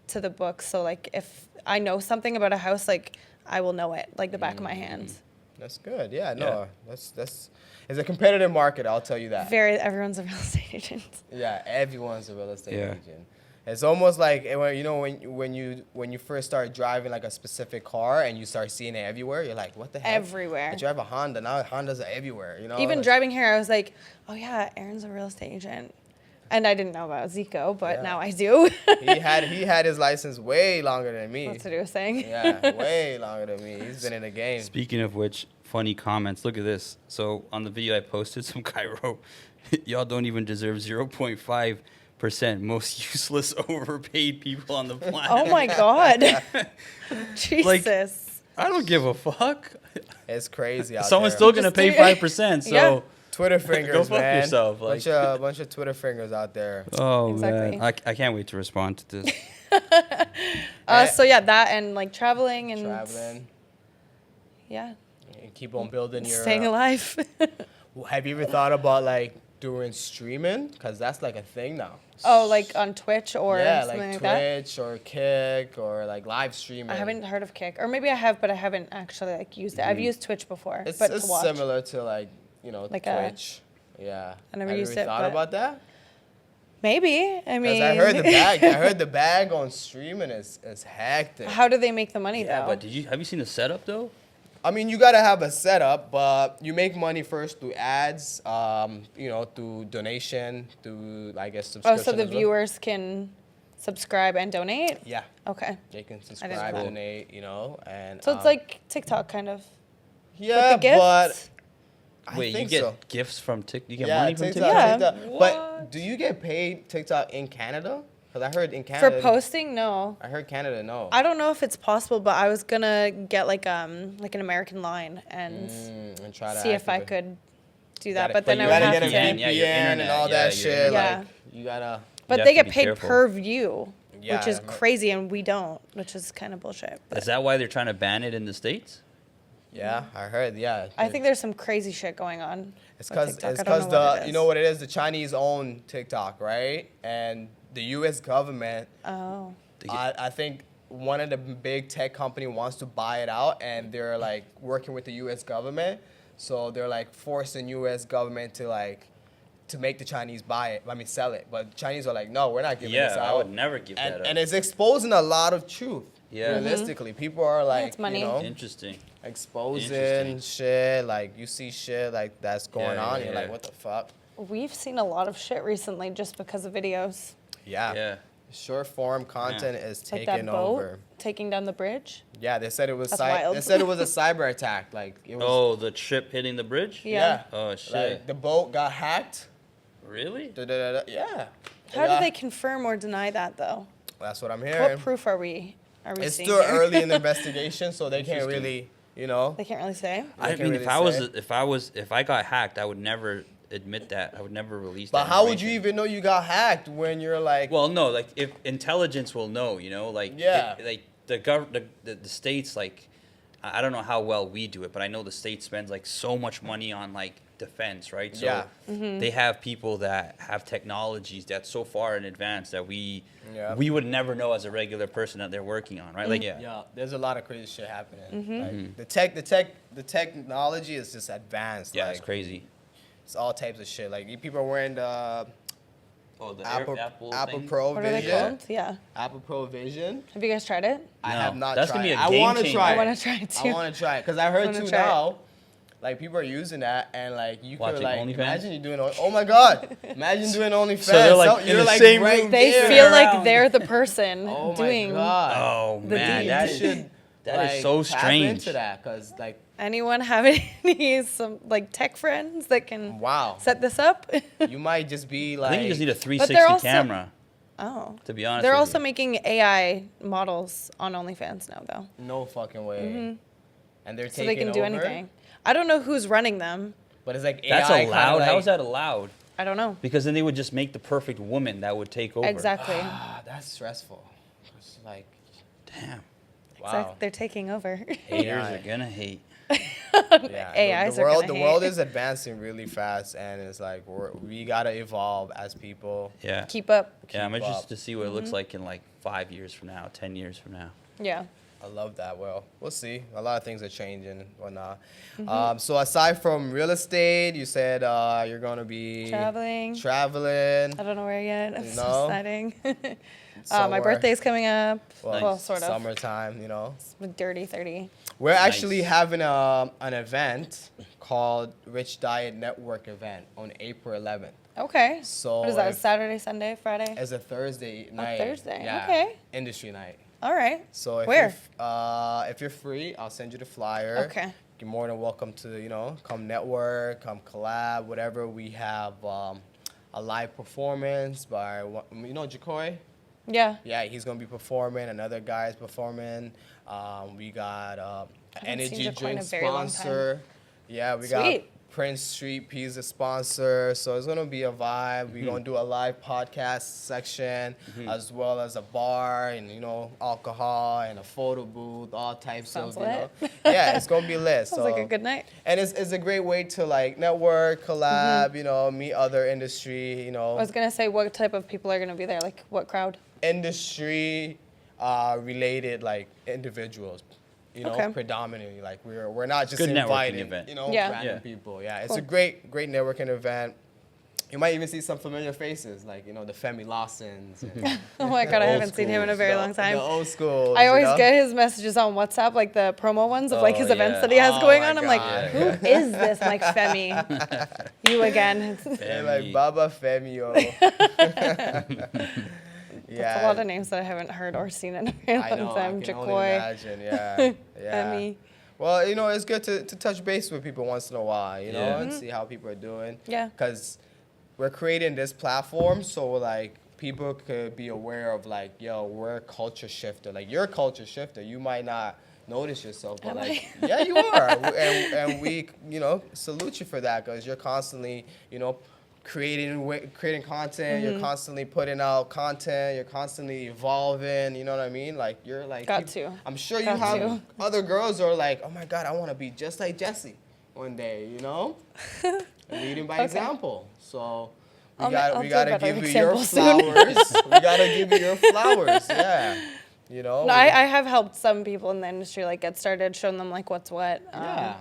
to the book. So like if I know something about a house, like I will know it like the back of my hand. That's good. Yeah, no, Yeah. that's it's a competitive market. I'll tell you that. Everyone's a real estate agent. Yeah, everyone's a real estate Yeah. agent. It's almost like when you first start driving like a specific car and you start seeing it everywhere, you're like, what the heck? Everywhere. I drive a Honda now. Hondas are everywhere. Even like- driving here, I was like, oh yeah, Aaron's a real estate agent. And I didn't know about Zico, but Yeah. now I do. he had his license way longer than me. That's what he was saying. Yeah, way longer than me. He's been in the game. Speaking of which, funny comments. Look at this. So on the video I posted, some guy wrote, "Y'all don't even deserve 0.5% most useless, overpaid people on the planet." Oh my God. Jesus. I don't give a fuck. It's crazy out Someone's there. still gonna Just pay do- 5%. So. Yeah. Twitter fingers, Go fuck man. yourself, like- bunch of Twitter fingers out there. Oh Exactly. man, I can't wait to respond to this. So yeah, that and like traveling and Traveling yeah, and keep on building your. staying alive. Have you ever thought about like doing streaming? Because that's like a thing now. Oh, like on Twitch or yeah, something like like that. Twitch or Kick or like live streaming. I haven't heard of Kick, or maybe I have, but I haven't actually like used it. I've used Twitch before, It's, but it's to watch. similar to like Like a- Twitch. Yeah. I never Have you used ever it, thought but- about that? Maybe. I Because mean, I heard the bag. I heard the bag on streaming is hectic. How do they make the money Yeah, though? but have you seen the setup though? I mean, you gotta have a setup, but you make money first through ads, through donation, through I guess Oh, subscription. so the as well. viewers can subscribe and donate? Yeah, Okay. they can know subscribe, that. donate, and So it's like TikTok kind of. Yeah, gifts? but I Wait, you think get so. gifts from TikTok? You get Yeah, money from TikTok, TikTok? Yeah. TikTok. But What? do you get paid TikTok in Canada? Because I heard in For Canada. posting, no. I heard Canada, no. I don't know if it's possible, but I was gonna get like an American line and And try to see if I activate- could do that. Gotta- but then you I gotta would get have a to. VPN, yeah, your VPN and internet, all yeah, that your shit. internet. Like you gotta. But You they have to get be paid careful. per view, Yeah, which is I remember. crazy, and we don't, which is kind of bullshit. But Is that why they're trying to ban it in the States? Yeah, I heard. Yeah. I think there's some crazy shit going on. It's with because TikTok. I don't know what the it you is. know what it is. The Chinese own TikTok, right? And the U.S. government. Oh. I think one of the big tech company wants to buy it out, and they're like working with the U.S. government. So they're like forcing U.S. government to make the Chinese buy it. I mean, sell it. But the Chinese are like, no, we're not giving this Yeah, out. I would never give and, that up. and it's exposing a lot of truth. Yeah. Realistically, people are like, it's money. you know, Interesting. exposing Interesting. shit. Like you see shit like that's going Yeah, on. yeah, You're yeah. like, what the fuck? We've seen a lot of shit recently just because of videos. Yeah. Yeah. Short form content is Like taking that boat over. taking down the bridge. Yeah, they said it was That's wild. they said it was a cyber attack. Like it was. Oh, the ship hitting the bridge? Yeah. Oh, shit. Like the boat got hacked. Really? Da-da-da-da. Yeah. How do they confirm or deny that though? That's what I'm What hearing. proof are we It's seeing still here? early in the investigation, so they can't Interesting. really, you know. They can't really say. They I can't mean, really say. if I got hacked, I would never admit that. I would never release But that. how would you information. even know you got hacked when you're like? Well, no, like if intelligence will know, you know, like Yeah. like the states, like I don't know how well we do it, but I know the state spends like so much money on like defense, right? So Yeah. they have people that have technologies that's so far in advance that we Yeah. would never know as a regular person that they're working on, right? Like Yeah, there's a lot of crazy shit happening. Mm-hmm. Like, the technology is just advanced. yeah, like, it's crazy. It's all types of shit. Like people are wearing the Oh, the Apple thing? Pro What are they Vision. called? Yeah. Apple Pro Vision. Have you guys tried it? I No, have not that's tried. gonna be a I game want to changer. try. I it. want to try it too. I want to try it because I heard wanna too try it. now. Like people are using that and like you could Watching like OnlyFans? imagine you doing. Oh my god! Imagine doing OnlyFans. So they're, like, in you're the like same right room. They there. feel like around. they're the person Oh doing. my god! Oh The man, deed. that You is should that is like, so tap strange. into that because like Anyone have any some like tech friends that can wow, set this up? you might just be like. I think you just need a they're 360 also- camera. Oh. To be honest, They're with also you. making AI models on OnlyFans now, though. no fucking way. And they're So taking they can do over, anything. I don't know who's running them. But it's like That's AI kinda allowed. Like, How is that allowed? I don't know. Because then they would just make the perfect woman that would take over. Exactly. That's stressful. It's like Damn. wow. They're taking over. Haters Yeah. are gonna hate. Yeah, AIs the are world gonna the world hate. is advancing really fast, and it's like we gotta evolve as people. Yeah. Keep up. Yeah, I'm keep interested up. to see what it looks like in like 5 years from now, 10 years from now. Yeah. I love that. Well, we'll see. A lot of things are changing and whatnot. Mm-hmm. So aside from real estate, you said you're gonna be Traveling. Traveling. I don't know where yet. I'm No? so exciting. My Somewhere. birthday's coming up. Well, Well, sort of. Summertime, you know. It's a dirty 30. We're actually Nice. having an event called Rich Diet Network event on April 11th. Okay. So What is that? if- Saturday, Sunday, Friday? It's a Thursday night. Thursday, Yeah, okay. Industry night. All right. So if Where? if you're free, I'll send you the flyer. Okay. You're more than welcome to come network, come collab, whatever. We have a live performance by Jacoy. Yeah. Yeah, he's gonna be performing. Another guy's performing. We got haven't seen energy Jacoy in a drink very long time. sponsor. Yeah, we got Sweet. Prince Street P's a sponsor. So it's gonna be a vibe. Mm-hmm. We're gonna do a live podcast section as well as a bar and alcohol and a photo booth, all types Sounds of lit. Yeah, it's gonna be lit. Sounds like a good night. And it's a great way to like network, collab, meet other industry, I was going to say, what type of people are going to be there? Like, what crowd? industry related like individuals, Okay. predominantly. Like we're not just Good networking inviting, event. Yeah. random Yeah. people. Yeah, it's Cool. a great networking event. You might even see some familiar faces, like the Femi Lawsons. And Oh my God, I old haven't seen him in a schools, very the- long time. The old school. I always get his messages on WhatsApp, like the promo ones of like his Oh, events yeah. that he has Oh going my on. I'm God. like, who is this Mike Femi? You again. They're like Baba Femio. That's a lot of names that I haven't heard or seen in a very I long know. time. I can only Jacoy, imagine. Yeah. Yeah. Femi. Well, you know, it's good to touch base with people once in a while, you know, Yeah. and see how people are doing. Yeah. Because we're creating this platform so, like, people could be aware of, like, yo, we're a culture shifter. Like, you're a culture shifter. You might not notice yourself, but, Am like, I? yeah, you are. And we, you know, salute you for that because you're constantly, you know, creating content. You're constantly putting out content. You're constantly evolving. You know what I mean? Like you're like. Got to. I'm sure you Got have to. other girls who are like, oh my god, I want to be just like Jessie one day. You know, leading by Okay. example. So we I'll gotta do a better give you your example soon. flowers. We gotta give you your flowers. Yeah. You know. No, I have helped some people in the industry like get started, shown them like what's what. Yeah.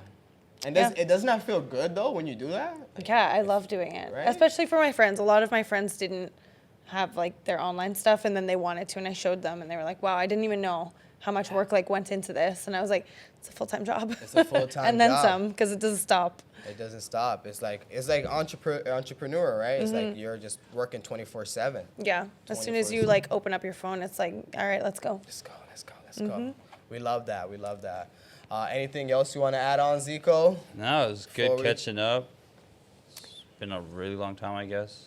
And yeah. it does not feel good though when you do that. Yeah, I love doing it, Right? especially for my friends. A lot of my friends didn't have like their online stuff, and then they wanted to, and I showed them, and they were like, "Wow, I didn't even know how much work like went into this." And I was like, "It's a full-time job." It's a full-time and then job. some, because it doesn't stop. It doesn't stop. It's like entrepreneur, right? It's like you're just working 24/7. Yeah. As soon as you 24/7. like open up your phone, it's like, all right, let's go. Let's go. Let's go. Let's go. We love that. We love that. Anything else you want to add on, Zico? No, it was good Before we- catching up. It's been a really long time, I guess.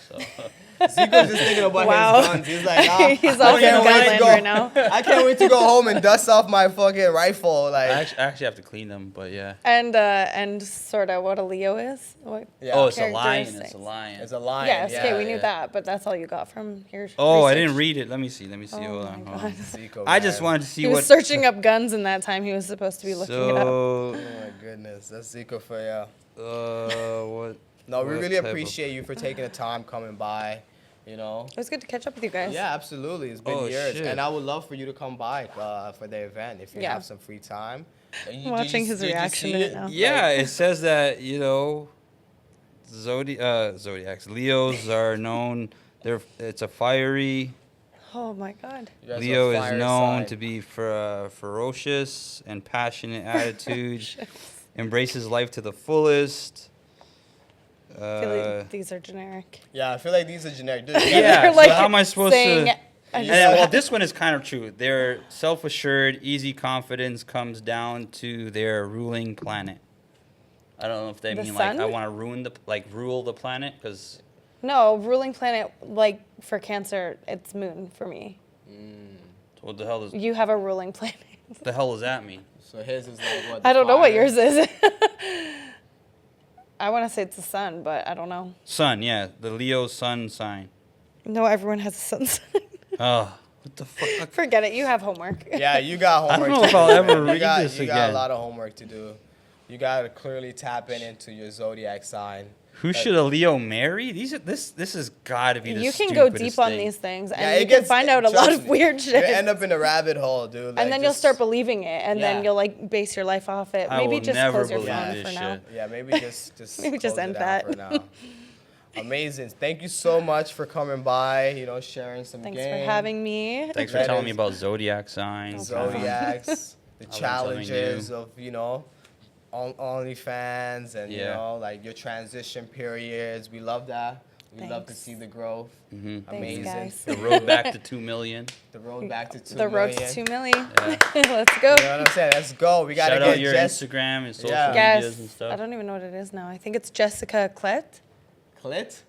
So Zico's just thinking about Wow. his guns. He's like, He's I off in can't wait to gunland go. right now. I can't wait to go home and dust off my fucking rifle. Like, I actually have to clean them, but yeah. And sort of what a Leo is. What? yeah. Oh, it's a lion. It's characteristics. a lion. It's a lion. Yes, yeah, okay, we knew yeah. that, but that's all you got from your Oh, I research. didn't read it. Let me see. Oh Hold on. my Hold God. on. Zico, I just man. wanted to see He what. was searching up guns in that time. He was supposed to be looking it up. Oh So, my goodness, that's Zico for you. what? No, we What really type of- appreciate you for taking the time coming by. You know. It was good to catch up with you guys. Yeah, absolutely. It's been Oh, years, shit. and I would love for you to come by for the event if you Yeah. have some free time. Watching his reaction in it now. Yeah, it says that zodiacs. Leos are known. It's a fiery. Oh my God. Leo is known to be ferocious and passionate attitude. Embraces life to the fullest. I feel like these are generic. Yeah, I feel like these are generic. Dude, Yeah, They're so like how am I supposed saying, to? I And just- then, well, this one is kind of true. Their self-assured, easy confidence comes down to their ruling planet. I don't know if they The mean like I sun? want to rule the planet because No, ruling planet, like for Cancer, it's moon for me. what the hell You have a ruling planet. does that mean? So his is like what? I don't know what fire? yours is. I want to say it's the sun, but I don't know. Sun, yeah, the Leo sun sign. No, everyone has a sun sign. Oh, what the fuck? Forget it. You have homework. Yeah, you got I homework. don't know to if I'll do, ever man. read you got, this you got again. a lot of homework to do. You got to clearly tap into your zodiac sign. Who should a Leo marry? This has got to be the You can go stupidest deep on thing. these things, and Yeah, you it can gets- find out a trust lot of me, weird You shit. end up in a rabbit hole, dude. And like, then you'll just- start believing it, and Yeah. then you'll like base your life off it. I Maybe will just never close your believe phone this for now. shit. Yeah, maybe just Maybe just close end it out that. for now. Amazing. Thank you so much for coming by. You know, sharing some Thanks game. for having me. Thanks for That telling me is- about zodiac signs. Zodiacs, the learned something challenges new. of Onlyfans, and you Yeah. know, like your transition periods. We love that. We love to Thanks. see the growth. Mhm. Amazing. guys. The road back to 2 million. The road back to 2 The road million. to 2 million. Yeah. Let's go. You know what I'm saying? Let's go. We gotta Shout get out your Jess Instagram and social Yeah. Yes. medias and stuff. I don't even know what it is now. I think it's Jessica Klett. Clit.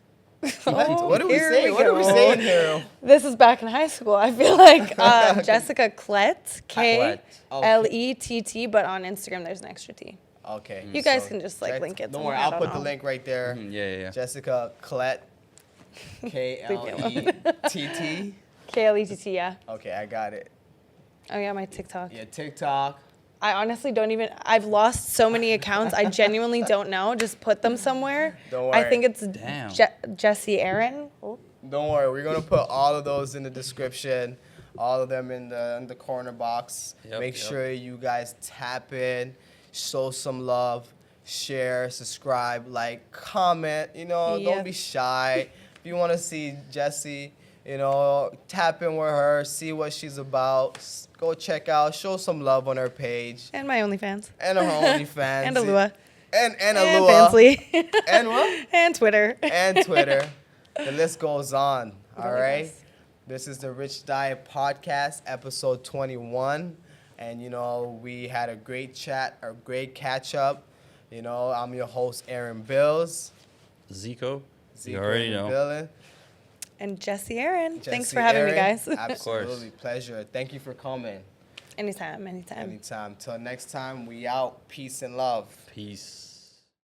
Oh, What are we here saying? What are we go. saying here? This is back in high school. I feel like Jessica Klett, Klett. Klett, but on Instagram there's an extra T. Okay. You guys can just, like, link it Don't somewhere, worry, I I'll don't put the know. link right there. Yeah. Jessica Klett. Klett. Klett, yeah. Okay, I got it. Oh yeah, my TikTok. Yeah, TikTok. I honestly don't even. I've lost so many accounts. I genuinely don't know. Just put them somewhere. Don't I worry. think it's Damn. Jessie Aaron. Oh. Don't worry, we're gonna put all of those in the description, all of them in the corner box. Yep, Make yep. sure you guys tap in, show some love, share, subscribe, like, comment. You know, Yeah. don't be shy. If you want to see Jessie, you know, tap in with her, see what she's about. Go check out, show some love on her page And my OnlyFans. and her OnlyFans And Alua. and And Alua Fansly. and what? And Twitter. And Twitter. The list goes on. All Really right. does. This is the Rich Diet Podcast, episode 21. And, we had a great chat, a great catch up. I'm your host, Aaron Bills. Zico, Zico you already in the know. building. And Jesse Aaron. Thanks Jesse for having me, Aaron. guys. Absolutely. Pleasure. Thank you for coming. Anytime. Anytime. Till next time, we out. Peace and love. Peace.